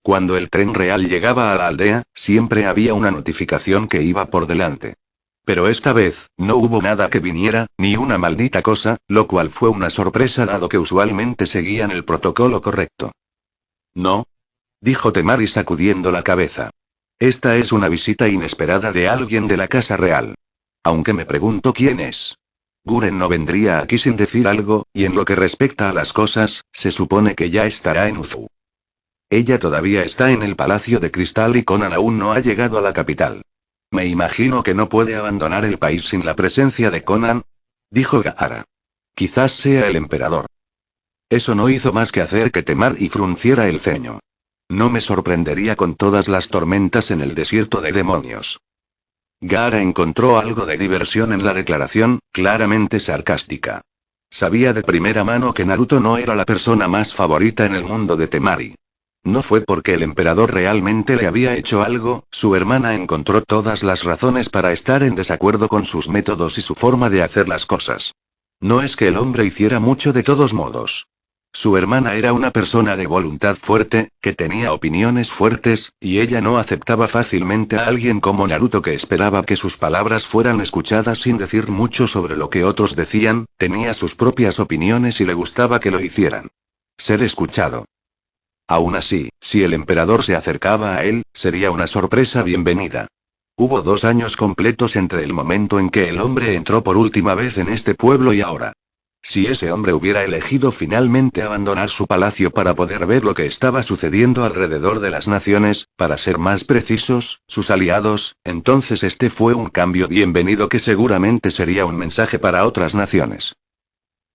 cuando el tren real llegaba a la aldea, siempre había una notificación que iba por delante. Pero esta vez, no hubo nada que viniera, ni una maldita cosa, lo cual fue una sorpresa dado que usualmente seguían el protocolo correcto. No, dijo Temari sacudiendo la cabeza. Esta es una visita inesperada de alguien de la casa real. Aunque me pregunto quién es. Guren no vendría aquí sin decir algo, y en lo que respecta a las cosas, se supone que ya estará en Uzu. Ella todavía está en el Palacio de Cristal y Conan aún no ha llegado a la capital. Me imagino que no puede abandonar el país sin la presencia de Conan, dijo Gaara. Quizás sea el emperador. Eso no hizo más que hacer que Temari frunciera el ceño. No me sorprendería con todas las tormentas en el desierto de demonios. Gaara encontró algo de diversión en la declaración, claramente sarcástica. Sabía de primera mano que Naruto no era la persona más favorita en el mundo de Temari. No fue porque el emperador realmente le había hecho algo, su hermana encontró todas las razones para estar en desacuerdo con sus métodos y su forma de hacer las cosas. No es que el hombre hiciera mucho de todos modos. Su hermana era una persona de voluntad fuerte, que tenía opiniones fuertes, y ella no aceptaba fácilmente a alguien como Naruto que esperaba que sus palabras fueran escuchadas sin decir mucho sobre lo que otros decían, tenía sus propias opiniones y le gustaba que lo hicieran. Ser escuchado. Aún así, si el emperador se acercaba a él, sería una sorpresa bienvenida. Hubo 2 años completos entre el momento en que el hombre entró por última vez en este pueblo y ahora. Si ese hombre hubiera elegido finalmente abandonar su palacio para poder ver lo que estaba sucediendo alrededor de las naciones, para ser más precisos, sus aliados, entonces este fue un cambio bienvenido que seguramente sería un mensaje para otras naciones.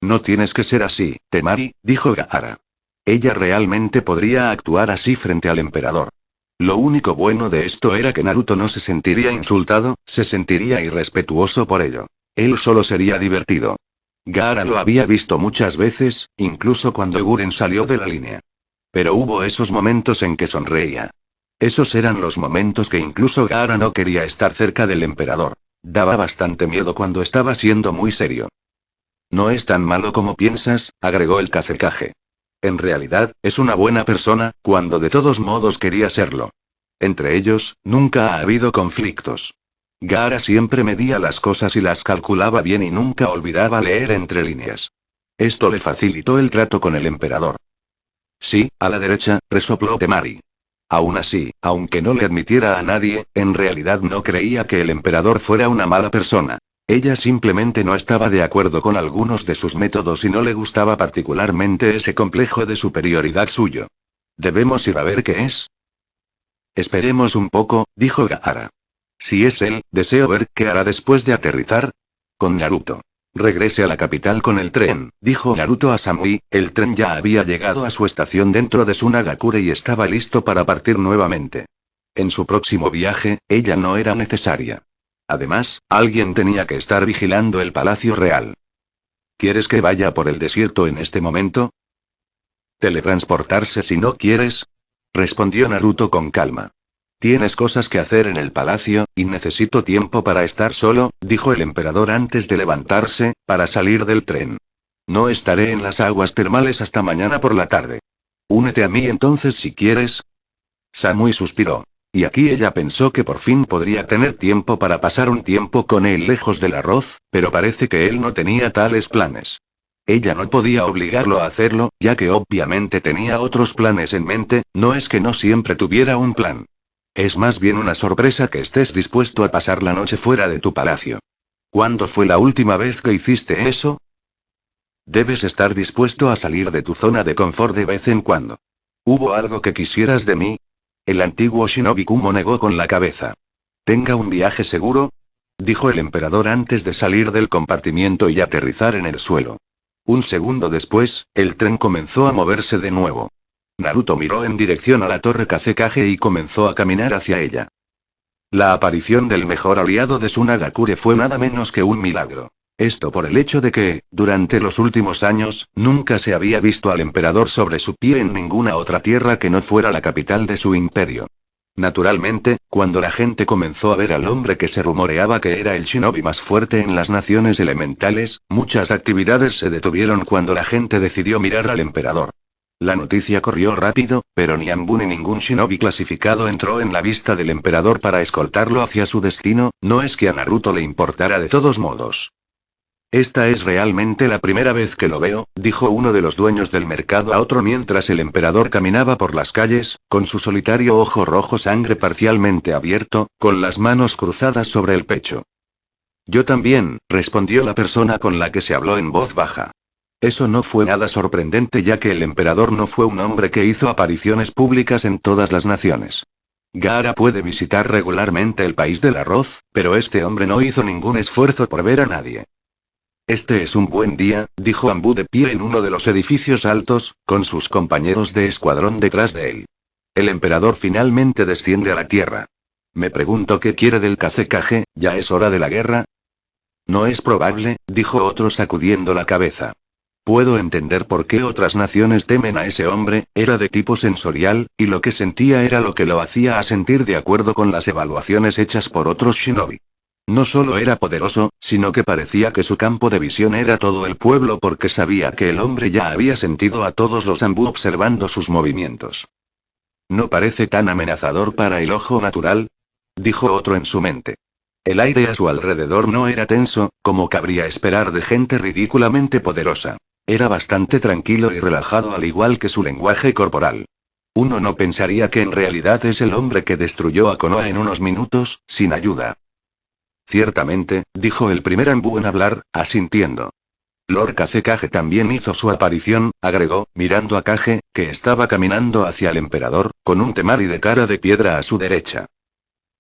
No tienes que ser así, Temari, dijo Gaara. Ella realmente podría actuar así frente al emperador. Lo único bueno de esto era que Naruto no se sentiría insultado, se sentiría irrespetuoso por ello. Él solo sería divertido. Gaara lo había visto muchas veces, incluso cuando Guren salió de la línea. Pero hubo esos momentos en que sonreía. Esos eran los momentos que incluso Gaara no quería estar cerca del emperador. Daba bastante miedo cuando estaba siendo muy serio. No es tan malo como piensas, agregó el Kazekage. En realidad, es una buena persona, cuando de todos modos quería serlo. Entre ellos, nunca ha habido conflictos. Gaara siempre medía las cosas y las calculaba bien y nunca olvidaba leer entre líneas. Esto le facilitó el trato con el emperador. Sí, a la derecha, resopló Temari. Aún así, aunque no le admitiera a nadie, en realidad no creía que el emperador fuera una mala persona. Ella simplemente no estaba de acuerdo con algunos de sus métodos y no le gustaba particularmente ese complejo de superioridad suyo. ¿Debemos ir a ver qué es? Esperemos un poco, dijo Gaara. Si es él, deseo ver qué hará después de aterrizar con Naruto. Regrese a la capital con el tren, dijo Naruto a Samui. El tren ya había llegado a su estación dentro de Sunagakure y estaba listo para partir nuevamente. En su próximo viaje, ella no era necesaria. Además, alguien tenía que estar vigilando el Palacio Real. ¿Quieres que vaya por el desierto en este momento? ¿Teletransportarse si no quieres? Respondió Naruto con calma. Tienes cosas que hacer en el palacio, y necesito tiempo para estar solo, dijo el emperador antes de levantarse, para salir del tren. No estaré en las aguas termales hasta mañana por la tarde. Únete a mí entonces si quieres. Samui suspiró. Y aquí ella pensó que por fin podría tener tiempo para pasar un tiempo con él lejos del arroz, pero parece que él no tenía tales planes. Ella no podía obligarlo a hacerlo, ya que obviamente tenía otros planes en mente. No es que no siempre tuviera un plan. Es más bien una sorpresa que estés dispuesto a pasar la noche fuera de tu palacio. ¿Cuándo fue la última vez que hiciste eso? Debes estar dispuesto a salir de tu zona de confort de vez en cuando. ¿Hubo algo que quisieras de mí? El antiguo Shinobi Kumo negó con la cabeza. ¿Tenga un viaje seguro? Dijo el emperador antes de salir del compartimiento y aterrizar en el suelo. Un segundo después, el tren comenzó a moverse de nuevo. Naruto miró en dirección a la torre Kazekage y comenzó a caminar hacia ella. La aparición del mejor aliado de Sunagakure fue nada menos que un milagro. Esto por el hecho de que, durante los últimos años, nunca se había visto al emperador sobre su pie en ninguna otra tierra que no fuera la capital de su imperio. Naturalmente, cuando la gente comenzó a ver al hombre que se rumoreaba que era el shinobi más fuerte en las naciones elementales, muchas actividades se detuvieron cuando la gente decidió mirar al emperador. La noticia corrió rápido, pero ni Anbu ni ningún shinobi clasificado entró en la vista del emperador para escoltarlo hacia su destino. No es que a Naruto le importara de todos modos. Esta es realmente la primera vez que lo veo, dijo uno de los dueños del mercado a otro mientras el emperador caminaba por las calles, con su solitario ojo rojo sangre parcialmente abierto, con las manos cruzadas sobre el pecho. Yo también, respondió la persona con la que se habló en voz baja. Eso no fue nada sorprendente ya que el emperador no fue un hombre que hizo apariciones públicas en todas las naciones. Gaara puede visitar regularmente el país del arroz, pero este hombre no hizo ningún esfuerzo por ver a nadie. Este es un buen día, dijo Anbu de pie en uno de los edificios altos, con sus compañeros de escuadrón detrás de él. El emperador finalmente desciende a la tierra. Me pregunto qué quiere del Kazekage. ¿Ya es hora de la guerra? No es probable, dijo otro sacudiendo la cabeza. Puedo entender por qué otras naciones temen a ese hombre. Era de tipo sensorial, y lo que sentía era lo que lo hacía a sentir de acuerdo con las evaluaciones hechas por otros shinobi. No solo era poderoso, sino que parecía que su campo de visión era todo el pueblo porque sabía que el hombre ya había sentido a todos los Anbu observando sus movimientos. ¿No parece tan amenazador para el ojo natural? Dijo otro en su mente. El aire a su alrededor no era tenso, como cabría esperar de gente ridículamente poderosa. Era bastante tranquilo y relajado al igual que su lenguaje corporal. Uno no pensaría que en realidad es el hombre que destruyó a Konoha en unos minutos, sin ayuda. Ciertamente, dijo el primer Anbu en hablar, asintiendo. Lord Kazekage también hizo su aparición, agregó, mirando a Kage, que estaba caminando hacia el emperador, con un temari de cara de piedra a su derecha.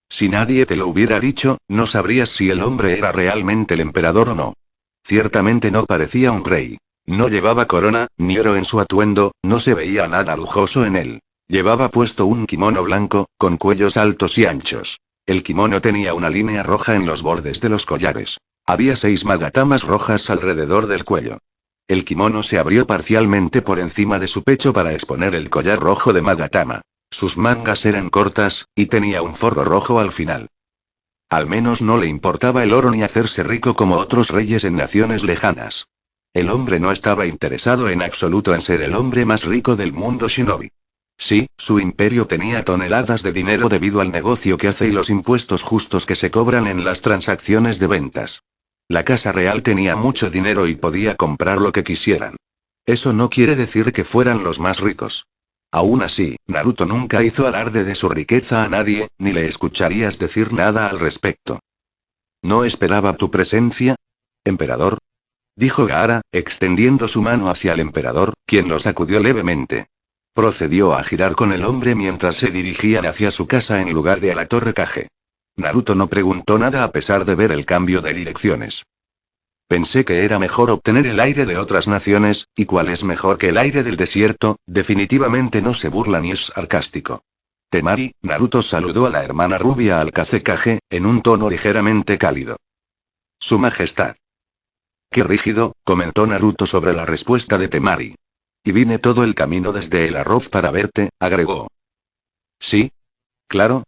Si nadie te lo hubiera dicho, no sabrías si el hombre era realmente el emperador o no. Ciertamente no parecía un rey. No llevaba corona, ni oro en su atuendo, no se veía nada lujoso en él. Llevaba puesto un kimono blanco, con cuellos altos y anchos. El kimono tenía una línea roja en los bordes de los collares. Había 6 magatamas rojas alrededor del cuello. El kimono se abrió parcialmente por encima de su pecho para exponer el collar rojo de magatama. Sus mangas eran cortas, y tenía un forro rojo al final. Al menos no le importaba el oro ni hacerse rico como otros reyes en naciones lejanas. El hombre no estaba interesado en absoluto en ser el hombre más rico del mundo shinobi. Sí, su imperio tenía toneladas de dinero debido al negocio que hace y los impuestos justos que se cobran en las transacciones de ventas. La casa real tenía mucho dinero y podía comprar lo que quisieran. Eso no quiere decir que fueran los más ricos. Aún así, Naruto nunca hizo alarde de su riqueza a nadie, ni le escucharías decir nada al respecto. No esperaba tu presencia. ¿Emperador? Dijo Gaara, extendiendo su mano hacia el emperador, quien lo sacudió levemente. Procedió a girar con el hombre mientras se dirigían hacia su casa en lugar de a la torre Kage. Naruto no preguntó nada a pesar de ver el cambio de direcciones. Pensé que era mejor obtener el aire de otras naciones, y cuál es mejor que el aire del desierto, definitivamente no se burla ni es sarcástico. Temari, Naruto saludó a la hermana rubia Alcace Kage, en un tono ligeramente cálido. Su Majestad. Qué rígido, comentó Naruto sobre la respuesta de Temari. Y vine todo el camino desde el arroz para verte, agregó. ¿Sí? Claro.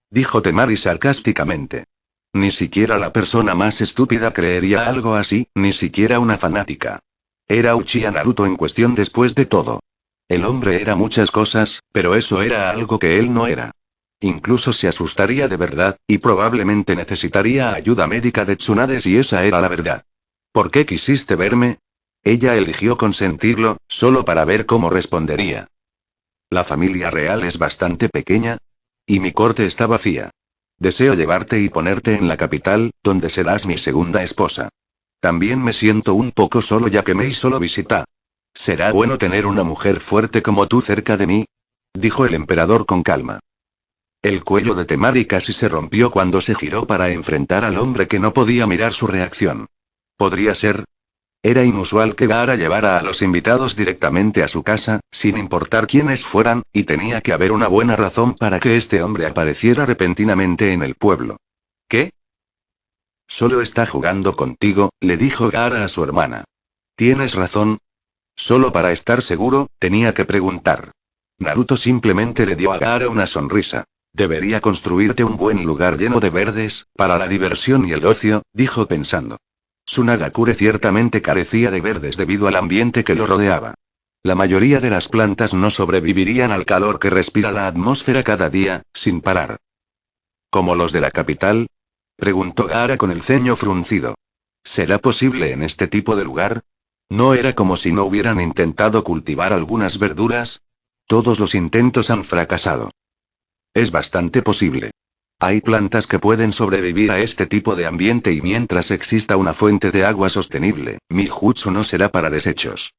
Dijo Temari sarcásticamente. Ni siquiera la persona más estúpida creería algo así, ni siquiera una fanática. Era Uchiha Naruto en cuestión después de todo. El hombre era muchas cosas, pero eso era algo que él no era. Incluso se asustaría de verdad, y probablemente necesitaría ayuda médica de Tsunade si esa era la verdad. ¿Por qué quisiste verme? Ella eligió consentirlo, solo para ver cómo respondería. La familia real es bastante pequeña. Y mi corte está vacía. Deseo llevarte y ponerte en la capital, donde serás mi segunda esposa. También me siento un poco solo ya que Mei solo visita. ¿Será bueno tener una mujer fuerte como tú cerca de mí? Dijo el emperador con calma. El cuello de Temari casi se rompió cuando se giró para enfrentar al hombre que no podía mirar su reacción. ¿Podría ser? Era inusual que Gaara llevara a los invitados directamente a su casa, sin importar quiénes fueran, y tenía que haber una buena razón para que este hombre apareciera repentinamente en el pueblo. ¿Qué? Solo está jugando contigo, le dijo Gaara a su hermana. Tienes razón. Solo para estar seguro, tenía que preguntar. Naruto simplemente le dio a Gaara una sonrisa. Debería construirte un buen lugar lleno de verdes, para la diversión y el ocio, dijo pensando. Tsunagakure ciertamente carecía de verdes debido al ambiente que lo rodeaba. La mayoría de las plantas no sobrevivirían al calor que respira la atmósfera cada día, sin parar. ¿Como los de la capital? Preguntó Gaara con el ceño fruncido. ¿Será posible en este tipo de lugar? ¿No era como si no hubieran intentado cultivar algunas verduras? Todos los intentos han fracasado. Es bastante posible. Hay plantas que pueden sobrevivir a este tipo de ambiente y mientras exista una fuente de agua sostenible, mi jutsu no será para desechos.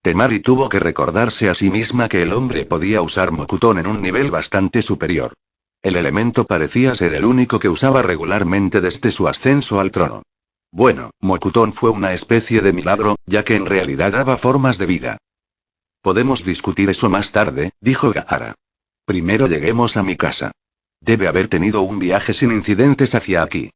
Temari tuvo que recordarse a sí misma que el hombre podía usar Mokuton en un nivel bastante superior. El elemento parecía ser el único que usaba regularmente desde su ascenso al trono. Bueno, Mokuton fue una especie de milagro, ya que en realidad daba formas de vida. Podemos discutir eso más tarde, dijo Gaara. Primero lleguemos a mi casa. Debe haber tenido un viaje sin incidentes hacia aquí.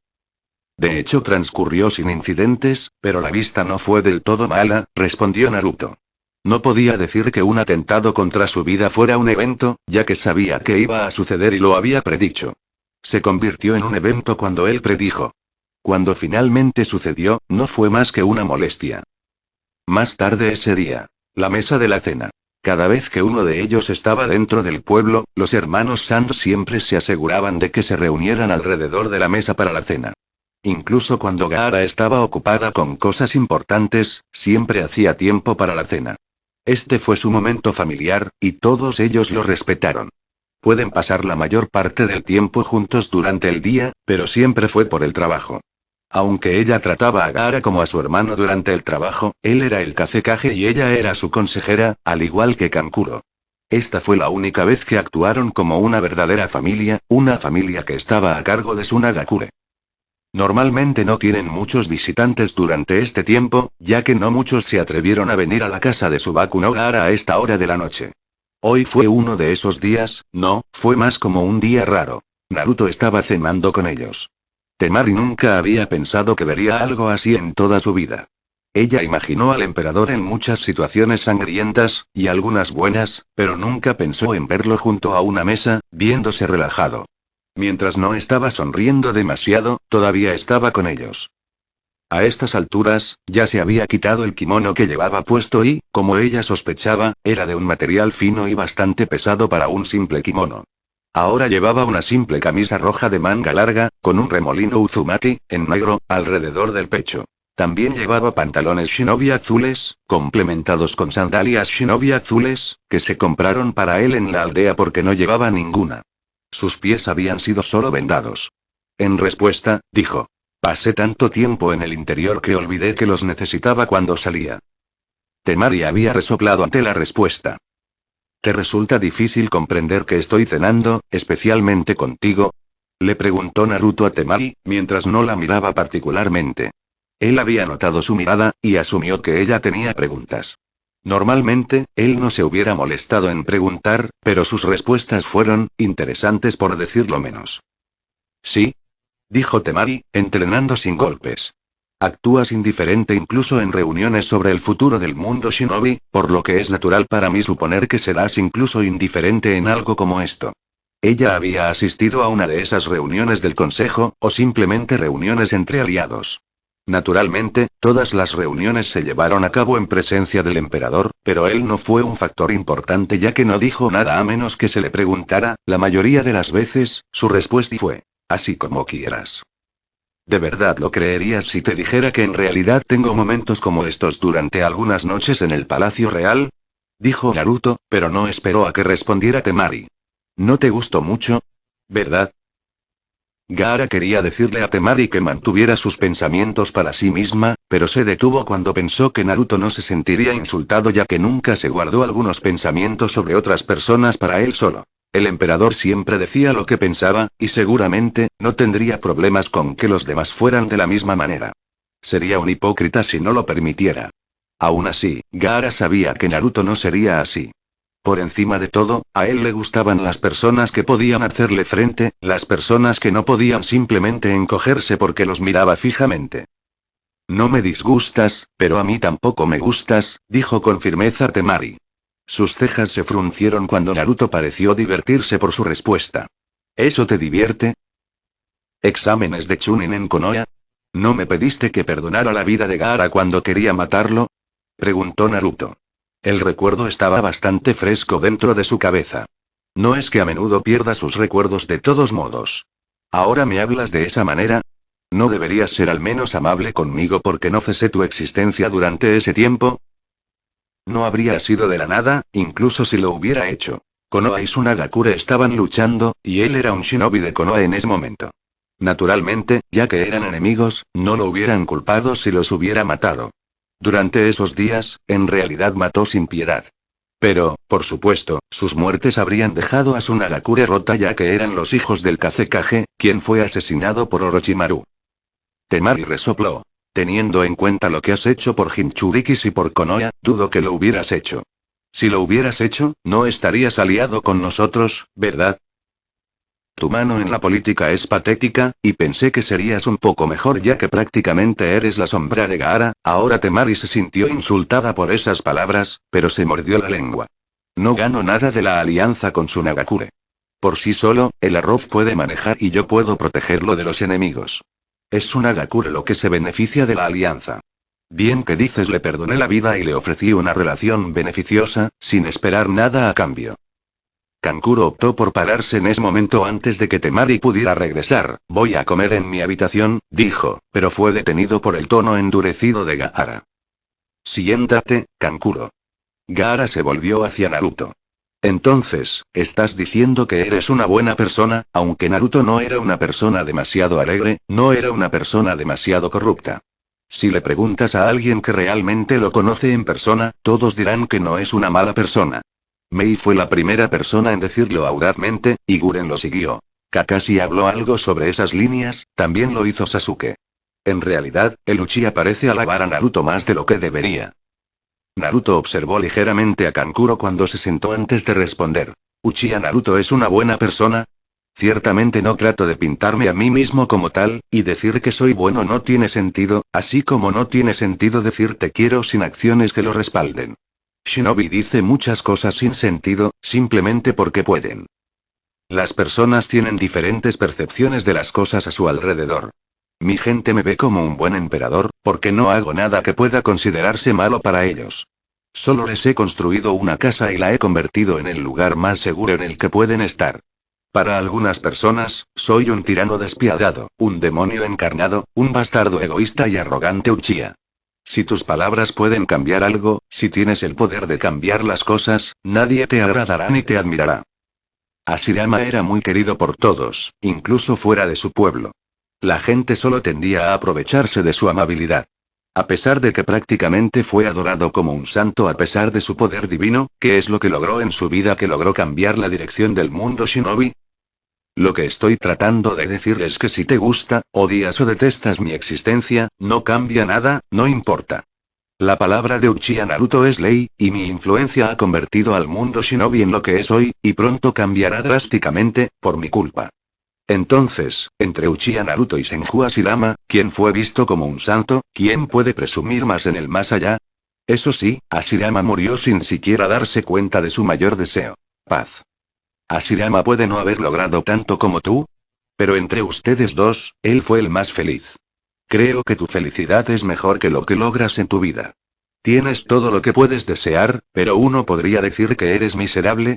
De hecho transcurrió sin incidentes, pero la vista no fue del todo mala, respondió Naruto. No podía decir que un atentado contra su vida fuera un evento, ya que sabía que iba a suceder y lo había predicho. Se convirtió en un evento cuando él predijo. Cuando finalmente sucedió, no fue más que una molestia. Más tarde ese día, la mesa de la cena. Cada vez que uno de ellos estaba dentro del pueblo, los hermanos Sand siempre se aseguraban de que se reunieran alrededor de la mesa para la cena. Incluso cuando Gaara estaba ocupada con cosas importantes, siempre hacía tiempo para la cena. Este fue su momento familiar, y todos ellos lo respetaron. Pueden pasar la mayor parte del tiempo juntos durante el día, pero siempre fue por el trabajo. Aunque ella trataba a Gaara como a su hermano durante el trabajo, él era el Kazekage y ella era su consejera, al igual que Kankuro. Esta fue la única vez que actuaron como una verdadera familia, una familia que estaba a cargo de Tsunagakure. Normalmente no tienen muchos visitantes durante este tiempo, ya que no muchos se atrevieron a venir a la casa de Subaku no Gaara a esta hora de la noche. Hoy fue uno de esos días, no, fue más como un día raro. Naruto estaba cenando con ellos. Temari nunca había pensado que vería algo así en toda su vida. Ella imaginó al emperador en muchas situaciones sangrientas, y algunas buenas, pero nunca pensó en verlo junto a una mesa, viéndose relajado. Mientras no estaba sonriendo demasiado, todavía estaba con ellos. A estas alturas, ya se había quitado el kimono que llevaba puesto y, como ella sospechaba, era de un material fino y bastante pesado para un simple kimono. Ahora llevaba una simple camisa roja de manga larga, con un remolino Uzumaki, en negro, alrededor del pecho. También llevaba pantalones shinobi azules, complementados con sandalias shinobi azules, que se compraron para él en la aldea porque no llevaba ninguna. Sus pies habían sido solo vendados. En respuesta, dijo: Pasé tanto tiempo en el interior que olvidé que los necesitaba cuando salía. Temari había resoplado ante la respuesta. ¿Te resulta difícil comprender que estoy cenando, especialmente contigo? Le preguntó Naruto a Temari, mientras no la miraba particularmente. Él había notado su mirada, y asumió que ella tenía preguntas. Normalmente, él no se hubiera molestado en preguntar, pero sus respuestas fueron interesantes por decirlo menos. Sí, dijo Temari, entrenando sin golpes. Actúas indiferente incluso en reuniones sobre el futuro del mundo shinobi, por lo que es natural para mí suponer que serás incluso indiferente en algo como esto. Ella había asistido a una de esas reuniones del consejo, o simplemente reuniones entre aliados. Naturalmente, todas las reuniones se llevaron a cabo en presencia del emperador, pero él no fue un factor importante ya que no dijo nada a menos que se le preguntara. La mayoría de las veces, su respuesta fue, así como quieras. ¿De verdad lo creerías si te dijera que en realidad tengo momentos como estos durante algunas noches en el Palacio Real? Dijo Naruto, pero no esperó a que respondiera Temari. ¿No te gustó mucho? ¿Verdad? Gaara quería decirle a Temari que mantuviera sus pensamientos para sí misma, pero se detuvo cuando pensó que Naruto no se sentiría insultado ya que nunca se guardó algunos pensamientos sobre otras personas para él solo. El emperador siempre decía lo que pensaba, y seguramente, no tendría problemas con que los demás fueran de la misma manera. Sería un hipócrita si no lo permitiera. Aún así, Gaara sabía que Naruto no sería así. Por encima de todo, a él le gustaban las personas que podían hacerle frente, las personas que no podían simplemente encogerse porque los miraba fijamente. No me disgustas, pero a mí tampoco me gustas, dijo con firmeza Temari. Sus cejas se fruncieron cuando Naruto pareció divertirse por su respuesta. ¿Eso te divierte? ¿Exámenes de Chunin en Konoha? ¿No me pediste que perdonara la vida de Gaara cuando quería matarlo? Preguntó Naruto. El recuerdo estaba bastante fresco dentro de su cabeza. No es que a menudo pierda sus recuerdos de todos modos. ¿Ahora me hablas de esa manera? ¿No deberías ser al menos amable conmigo porque no cesé tu existencia durante ese tiempo? No habría sido de la nada, incluso si lo hubiera hecho. Konoha y Tsunagakure estaban luchando, y él era un shinobi de Konoha en ese momento. Naturalmente, ya que eran enemigos, no lo hubieran culpado si los hubiera matado. Durante esos días, en realidad mató sin piedad. Pero, por supuesto, sus muertes habrían dejado a Tsunagakure rota ya que eran los hijos del Kazekage, quien fue asesinado por Orochimaru. Temari resopló. Teniendo en cuenta lo que has hecho por Jinchurikis y por Konoha, dudo que lo hubieras hecho. Si lo hubieras hecho, no estarías aliado con nosotros, ¿verdad? Tu mano en la política es patética, y pensé que serías un poco mejor ya que prácticamente eres la sombra de Gaara. Ahora Temari se sintió insultada por esas palabras, pero se mordió la lengua. No gano nada de la alianza con Tsunagakure. Por sí solo, el arroz puede manejar y yo puedo protegerlo de los enemigos. Es Tsunagakure lo que se beneficia de la alianza. Bien que dices le perdoné la vida y le ofrecí una relación beneficiosa, sin esperar nada a cambio. Kankuro optó por pararse en ese momento antes de que Temari pudiera regresar. Voy a comer en mi habitación, dijo, pero fue detenido por el tono endurecido de Gaara. Siéntate, Kankuro. Gaara se volvió hacia Naruto. Entonces, ¿estás diciendo que eres una buena persona? Aunque Naruto no era una persona demasiado alegre, no era una persona demasiado corrupta. Si le preguntas a alguien que realmente lo conoce en persona, todos dirán que no es una mala persona. Mei fue la primera persona en decirlo audazmente, y Guren lo siguió. Kakashi habló algo sobre esas líneas, también lo hizo Sasuke. En realidad, el Uchiha parece alabar a Naruto más de lo que debería. Naruto observó ligeramente a Kankuro cuando se sentó antes de responder. ¿Uchiha Naruto es una buena persona? Ciertamente no trato de pintarme a mí mismo como tal, y decir que soy bueno no tiene sentido, así como no tiene sentido decir te quiero sin acciones que lo respalden. Shinobi dice muchas cosas sin sentido, simplemente porque pueden. Las personas tienen diferentes percepciones de las cosas a su alrededor. Mi gente me ve como un buen emperador, porque no hago nada que pueda considerarse malo para ellos. Solo les he construido una casa y la he convertido en el lugar más seguro en el que pueden estar. Para algunas personas, soy un tirano despiadado, un demonio encarnado, un bastardo egoísta y arrogante Uchiha. Si tus palabras pueden cambiar algo, si tienes el poder de cambiar las cosas, nadie te agradará ni te admirará. Hashirama era muy querido por todos, incluso fuera de su pueblo. La gente solo tendía a aprovecharse de su amabilidad. A pesar de que prácticamente fue adorado como un santo a pesar de su poder divino, ¿qué es lo que logró en su vida que logró cambiar la dirección del mundo shinobi? Lo que estoy tratando de decir es que si te gusta, odias o detestas mi existencia, no cambia nada, no importa. La palabra de Uchiha Naruto es ley, y mi influencia ha convertido al mundo shinobi en lo que es hoy, y pronto cambiará drásticamente, por mi culpa. Entonces, entre Uchiha Naruto y Senju Hashirama, ¿quién fue visto como un santo? ¿Quién puede presumir más en el más allá? Eso sí, Hashirama murió sin siquiera darse cuenta de su mayor deseo. Paz. Hashirama puede no haber logrado tanto como tú, pero entre ustedes dos, él fue el más feliz. Creo que tu felicidad es mejor que lo que logras en tu vida. Tienes todo lo que puedes desear, pero uno podría decir que eres miserable.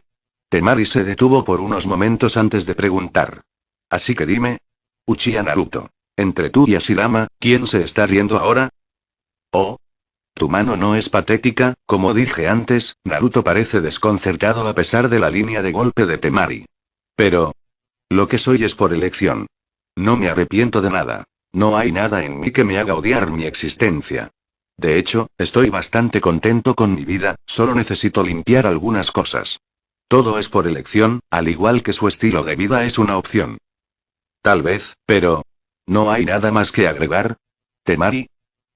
Temari se detuvo por unos momentos antes de preguntar. Así que dime, Uchiha Naruto, entre tú y Hashirama, ¿quién se está riendo ahora? Oh, tu mano no es patética, como dije antes. Naruto parece desconcertado a pesar de la línea de golpe de Temari. Pero, lo que soy es por elección. No me arrepiento de nada. No hay nada en mí que me haga odiar mi existencia. De hecho, estoy bastante contento con mi vida, solo necesito limpiar algunas cosas. Todo es por elección, al igual que su estilo de vida es una opción. Tal vez, pero... ¿no hay nada más que agregar? ¿Temari?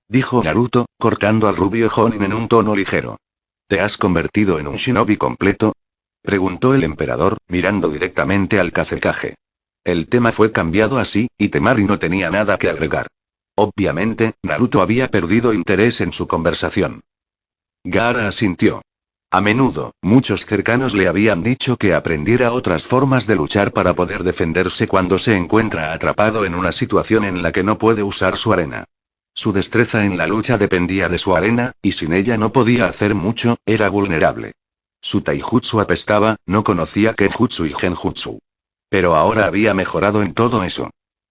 Dijo Naruto, cortando al rubio Jonin en un tono ligero. ¿Te has convertido en un shinobi completo? Preguntó el emperador, mirando directamente al Kazekage. El tema fue cambiado así, y Temari no tenía nada que agregar. Obviamente, Naruto había perdido interés en su conversación. Gaara asintió. A menudo, muchos cercanos le habían dicho que aprendiera otras formas de luchar para poder defenderse cuando se encuentra atrapado en una situación en la que no puede usar su arena. Su destreza en la lucha dependía de su arena, y sin ella no podía hacer mucho, era vulnerable. Su taijutsu apestaba, no conocía kenjutsu y genjutsu. Pero ahora había mejorado en todo eso.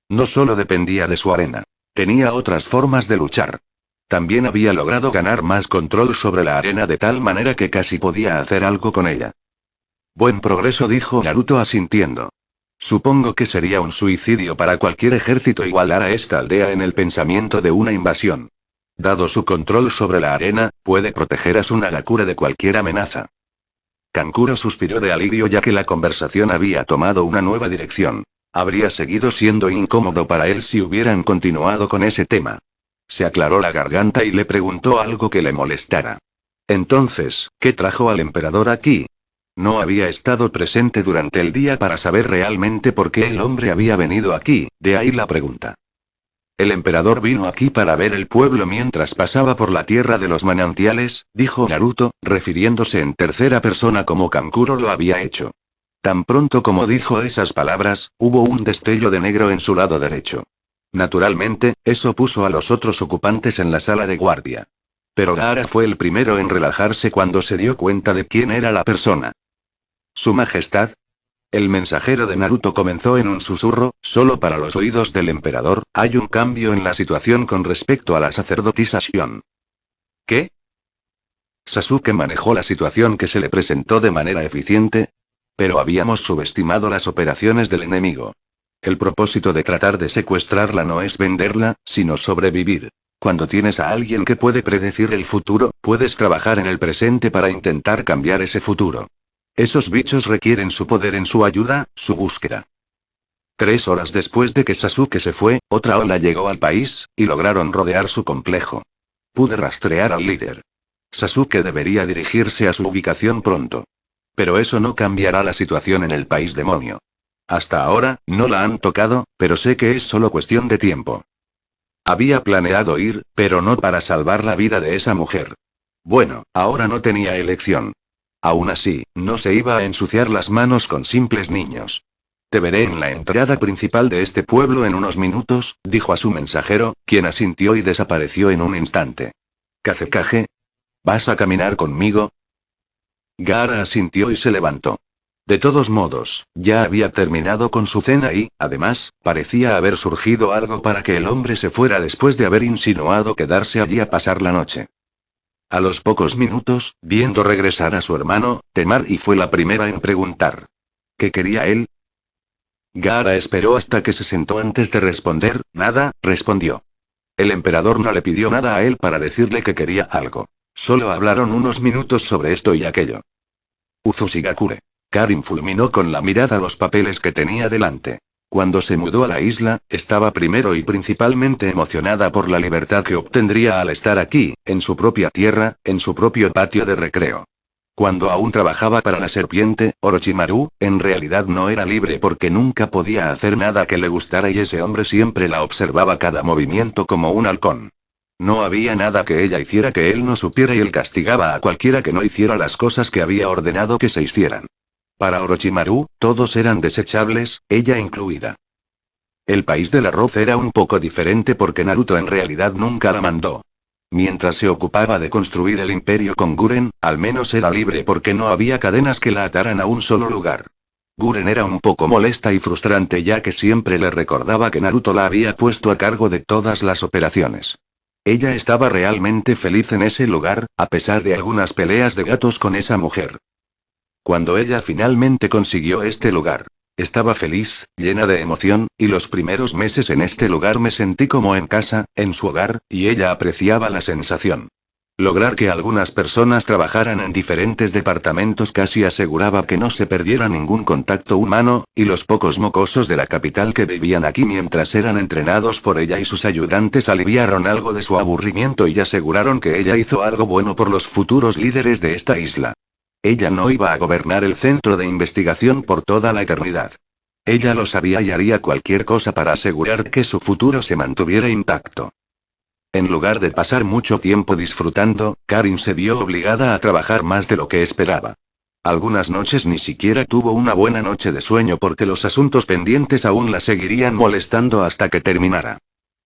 No solo dependía de su arena. Tenía otras formas de luchar. También había logrado ganar más control sobre la arena de tal manera que casi podía hacer algo con ella. Buen progreso, dijo Naruto asintiendo. Supongo que sería un suicidio para cualquier ejército igualar a esta aldea en el pensamiento de una invasión. Dado su control sobre la arena, puede proteger a su Nagakure de cualquier amenaza. Kankuro suspiró de alivio ya que la conversación había tomado una nueva dirección. Habría seguido siendo incómodo para él si hubieran continuado con ese tema. Se aclaró la garganta y le preguntó algo que le molestara. Entonces, ¿qué trajo al emperador aquí? No había estado presente durante el día para saber realmente por qué el hombre había venido aquí, de ahí la pregunta. El emperador vino aquí para ver el pueblo mientras pasaba por la tierra de los manantiales, dijo Naruto, refiriéndose en tercera persona como Kankuro lo había hecho. Tan pronto como dijo esas palabras, hubo un destello de negro en su lado derecho. Naturalmente, eso puso a los otros ocupantes en la sala de guardia. Pero Gaara fue el primero en relajarse cuando se dio cuenta de quién era la persona. Su Majestad. El mensajero de Naruto comenzó en un susurro, solo para los oídos del emperador. Hay un cambio en la situación con respecto a la sacerdotisa Shion. ¿Qué? Sasuke manejó la situación que se le presentó de manera eficiente, pero habíamos subestimado las operaciones del enemigo. El propósito de tratar de secuestrarla no es venderla, sino sobrevivir. Cuando tienes a alguien que puede predecir el futuro, puedes trabajar en el presente para intentar cambiar ese futuro. Esos bichos requieren su poder en su ayuda, su búsqueda. 3 horas después de que Sasuke se fue, otra ola llegó al país, y lograron rodear su complejo. Pude rastrear al líder. Sasuke debería dirigirse a su ubicación pronto. Pero eso no cambiará la situación en el país demonio. Hasta ahora, no la han tocado, pero sé que es solo cuestión de tiempo. Había planeado ir, pero no para salvar la vida de esa mujer. Bueno, ahora no tenía elección. Aún así, no se iba a ensuciar las manos con simples niños. Te veré en la entrada principal de este pueblo en unos minutos, dijo a su mensajero, quien asintió y desapareció en un instante. Kazekage, ¿vas a caminar conmigo? Gaara asintió y se levantó. De todos modos, ya había terminado con su cena y, además, parecía haber surgido algo para que el hombre se fuera después de haber insinuado quedarse allí a pasar la noche. A los pocos minutos, viendo regresar a su hermano, Temari fue la primera en preguntar. ¿Qué quería él? Gaara esperó hasta que se sentó antes de responder. Nada, respondió. El emperador no le pidió nada a él para decirle que quería algo. Solo hablaron unos minutos sobre esto y aquello. Uzushigakure. Karin fulminó con la mirada los papeles que tenía delante. Cuando se mudó a la isla, estaba primero y principalmente emocionada por la libertad que obtendría al estar aquí, en su propia tierra, en su propio patio de recreo. Cuando aún trabajaba para la serpiente, Orochimaru, en realidad no era libre porque nunca podía hacer nada que le gustara y ese hombre siempre la observaba cada movimiento como un halcón. No había nada que ella hiciera que él no supiera y él castigaba a cualquiera que no hiciera las cosas que había ordenado que se hicieran. Para Orochimaru, todos eran desechables, ella incluida. El país del arroz era un poco diferente porque Naruto en realidad nunca la mandó. Mientras se ocupaba de construir el imperio con Guren, al menos era libre porque no había cadenas que la ataran a un solo lugar. Guren era un poco molesta y frustrante ya que siempre le recordaba que Naruto la había puesto a cargo de todas las operaciones. Ella estaba realmente feliz en ese lugar, a pesar de algunas peleas de gatos con esa mujer. Cuando ella finalmente consiguió este lugar, estaba feliz, llena de emoción, y los primeros meses en este lugar me sentí como en casa, en su hogar, y ella apreciaba la sensación. Lograr que algunas personas trabajaran en diferentes departamentos casi aseguraba que no se perdiera ningún contacto humano, y los pocos mocosos de la capital que vivían aquí mientras eran entrenados por ella y sus ayudantes aliviaron algo de su aburrimiento y aseguraron que ella hizo algo bueno por los futuros líderes de esta isla. Ella no iba a gobernar el centro de investigación por toda la eternidad. Ella lo sabía y haría cualquier cosa para asegurar que su futuro se mantuviera intacto. En lugar de pasar mucho tiempo disfrutando, Karin se vio obligada a trabajar más de lo que esperaba. Algunas noches ni siquiera tuvo una buena noche de sueño porque los asuntos pendientes aún la seguirían molestando hasta que terminara.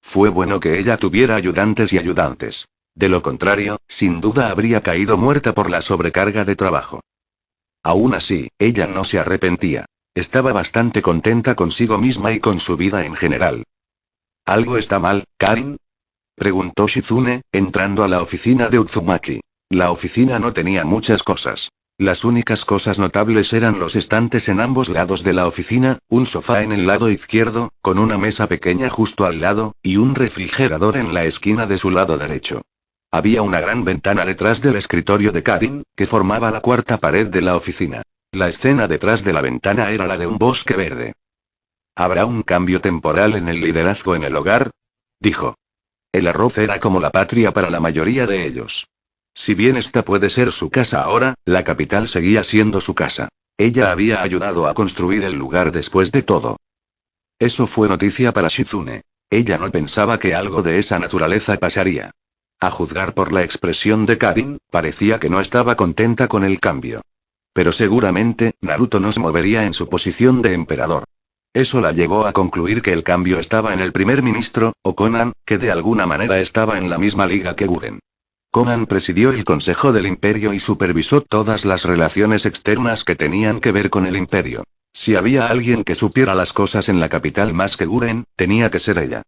Fue bueno que ella tuviera ayudantes y ayudantes. De lo contrario, sin duda habría caído muerta por la sobrecarga de trabajo. Aún así, ella no se arrepentía. Estaba bastante contenta consigo misma y con su vida en general. ¿Algo está mal, Karin?, preguntó Shizune, entrando a la oficina de Uzumaki. La oficina no tenía muchas cosas. Las únicas cosas notables eran los estantes en ambos lados de la oficina, un sofá en el lado izquierdo, con una mesa pequeña justo al lado, y un refrigerador en la esquina de su lado derecho. Había una gran ventana detrás del escritorio de Karin, que formaba la cuarta pared de la oficina. La escena detrás de la ventana era la de un bosque verde. ¿Habrá un cambio temporal en el liderazgo en el hogar?, dijo. El arroz era como la patria para la mayoría de ellos. Si bien esta puede ser su casa ahora, la capital seguía siendo su casa. Ella había ayudado a construir el lugar después de todo. Eso fue noticia para Shizune. Ella no pensaba que algo de esa naturaleza pasaría. A juzgar por la expresión de Karin, parecía que no estaba contenta con el cambio. Pero seguramente, Naruto no se movería en su posición de emperador. Eso la llevó a concluir que el cambio estaba en el primer ministro, o Konan, que de alguna manera estaba en la misma liga que Guren. Konan presidió el Consejo del Imperio y supervisó todas las relaciones externas que tenían que ver con el Imperio. Si había alguien que supiera las cosas en la capital más que Guren, tenía que ser ella.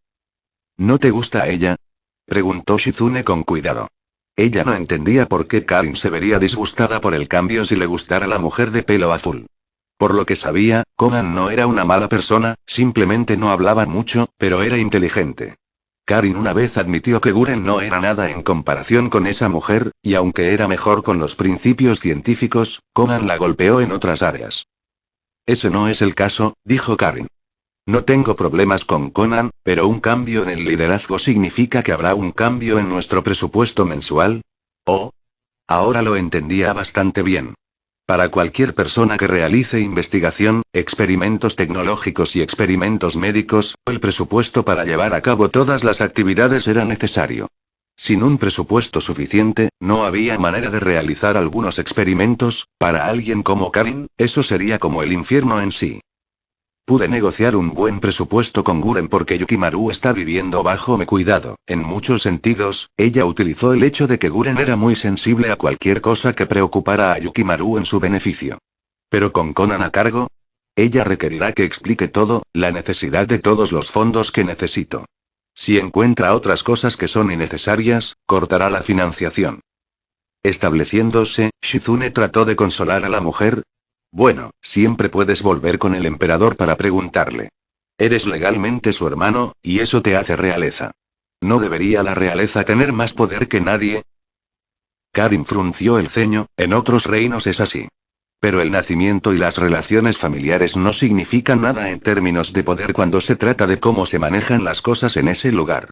¿No te gusta ella?, preguntó Shizune con cuidado. Ella no entendía por qué Karin se vería disgustada por el cambio si le gustara la mujer de pelo azul. Por lo que sabía, Konan no era una mala persona, simplemente no hablaba mucho, pero era inteligente. Karin una vez admitió que Guren no era nada en comparación con esa mujer, y aunque era mejor con los principios científicos, Konan la golpeó en otras áreas. Ese no es el caso, dijo Karin. No tengo problemas con Konan, pero un cambio en el liderazgo significa que habrá un cambio en nuestro presupuesto mensual. Oh. Ahora lo entendía bastante bien. Para cualquier persona que realice investigación, experimentos tecnológicos y experimentos médicos, el presupuesto para llevar a cabo todas las actividades era necesario. Sin un presupuesto suficiente, no había manera de realizar algunos experimentos. Para alguien como Karin, eso sería como el infierno en sí. Pude negociar un buen presupuesto con Guren porque Yukimaru está viviendo bajo mi cuidado. En muchos sentidos, ella utilizó el hecho de que Guren era muy sensible a cualquier cosa que preocupara a Yukimaru en su beneficio. Pero con Konan a cargo, ella requerirá que explique todo, la necesidad de todos los fondos que necesito. Si encuentra otras cosas que son innecesarias, cortará la financiación. Estableciéndose, Shizune trató de consolar a la mujer. Bueno, siempre puedes volver con el emperador para preguntarle. Eres legalmente su hermano, y eso te hace realeza. ¿No debería la realeza tener más poder que nadie? Karin frunció el ceño, en otros reinos es así. Pero el nacimiento y las relaciones familiares no significan nada en términos de poder cuando se trata de cómo se manejan las cosas en ese lugar.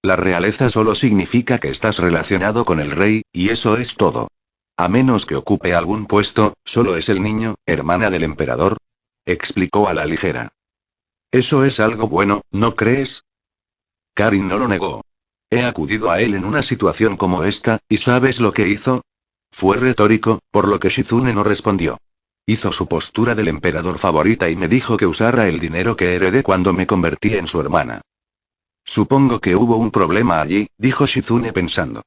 La realeza solo significa que estás relacionado con el rey, y eso es todo. A menos que ocupe algún puesto, solo es el niño, hermana del emperador. Explicó a la ligera. Eso es algo bueno, ¿no crees? Karin no lo negó. He acudido a él en una situación como esta, ¿y sabes lo que hizo? Fue retórico, por lo que Shizune no respondió. Hizo su postura del emperador favorita y me dijo que usara el dinero que heredé cuando me convertí en su hermana. Supongo que hubo un problema allí, dijo Shizune pensando.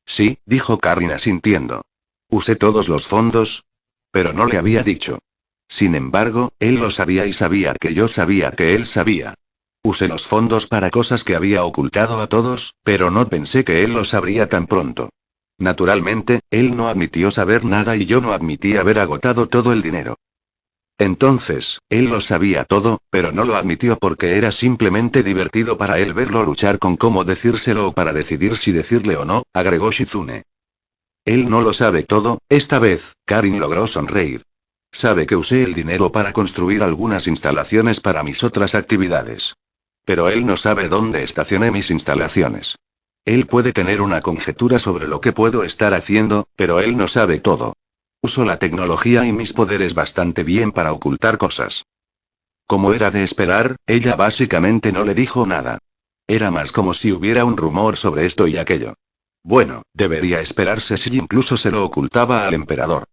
Sí, dijo Karin asintiendo. Usé todos los fondos. Pero no le había dicho. Sin embargo, él lo sabía y sabía que yo sabía que él sabía. Usé los fondos para cosas que había ocultado a todos, pero no pensé que él lo sabría tan pronto. Naturalmente, él no admitió saber nada y yo no admití haber agotado todo el dinero. Entonces, él lo sabía todo, pero no lo admitió porque era simplemente divertido para él verlo luchar con cómo decírselo o para decidir si decirle o no, agregó Shizune. Él no lo sabe todo, esta vez, Karin logró sonreír. Sabe que usé el dinero para construir algunas instalaciones para mis otras actividades. Pero él no sabe dónde estacioné mis instalaciones. Él puede tener una conjetura sobre lo que puedo estar haciendo, pero él no sabe todo. Uso la tecnología y mis poderes bastante bien para ocultar cosas. Como era de esperar, ella básicamente no le dijo nada. Era más como si hubiera un rumor sobre esto y aquello. Bueno, debería esperarse si incluso se lo ocultaba al emperador.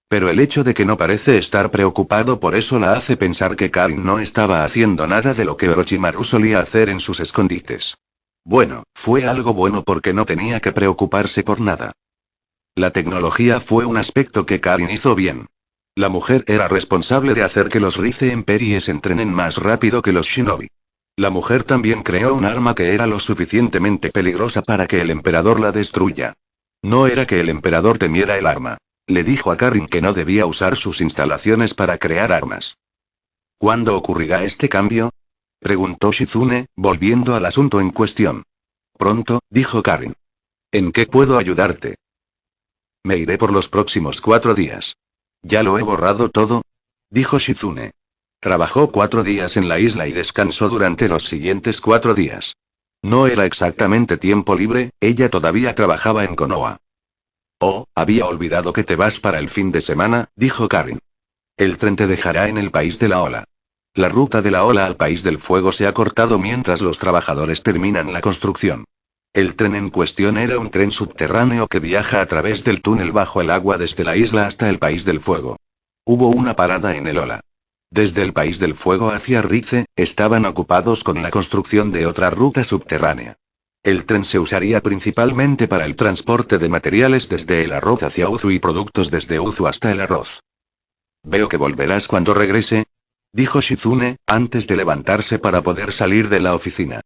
Pero el hecho de que no parece estar preocupado por eso la hace pensar que Karin no estaba haciendo nada de lo que Orochimaru solía hacer en sus escondites. Bueno, fue algo bueno porque no tenía que preocuparse por nada. La tecnología fue un aspecto que Karin hizo bien. La mujer era responsable de hacer que los Rize Emperies entrenen más rápido que los Shinobi. La mujer también creó un arma que era lo suficientemente peligrosa para que el emperador la destruya. No era que el emperador temiera el arma. Le dijo a Karin que no debía usar sus instalaciones para crear armas. ¿Cuándo ocurrirá este cambio? Preguntó Shizune, volviendo al asunto en cuestión. Pronto, dijo Karin. ¿En qué puedo ayudarte? Me iré por los próximos 4 días. ¿Ya lo he borrado todo? Dijo Shizune. Trabajó 4 días en la isla y descansó durante los siguientes 4 días. No era exactamente tiempo libre, ella todavía trabajaba en Konoha. Oh, había olvidado que te vas para el fin de semana, dijo Karin. El tren te dejará en el país de la ola. La ruta de la ola al país del fuego se ha cortado mientras los trabajadores terminan la construcción. El tren en cuestión era un tren subterráneo que viaja a través del túnel bajo el agua desde la isla hasta el país del fuego. Hubo una parada en el ola. Desde el país del fuego hacia Rize, estaban ocupados con la construcción de otra ruta subterránea. El tren se usaría principalmente para el transporte de materiales desde el arroz hacia Uzu y productos desde Uzu hasta el arroz. Veo que volverás cuando regrese, dijo Shizune, antes de levantarse para poder salir de la oficina.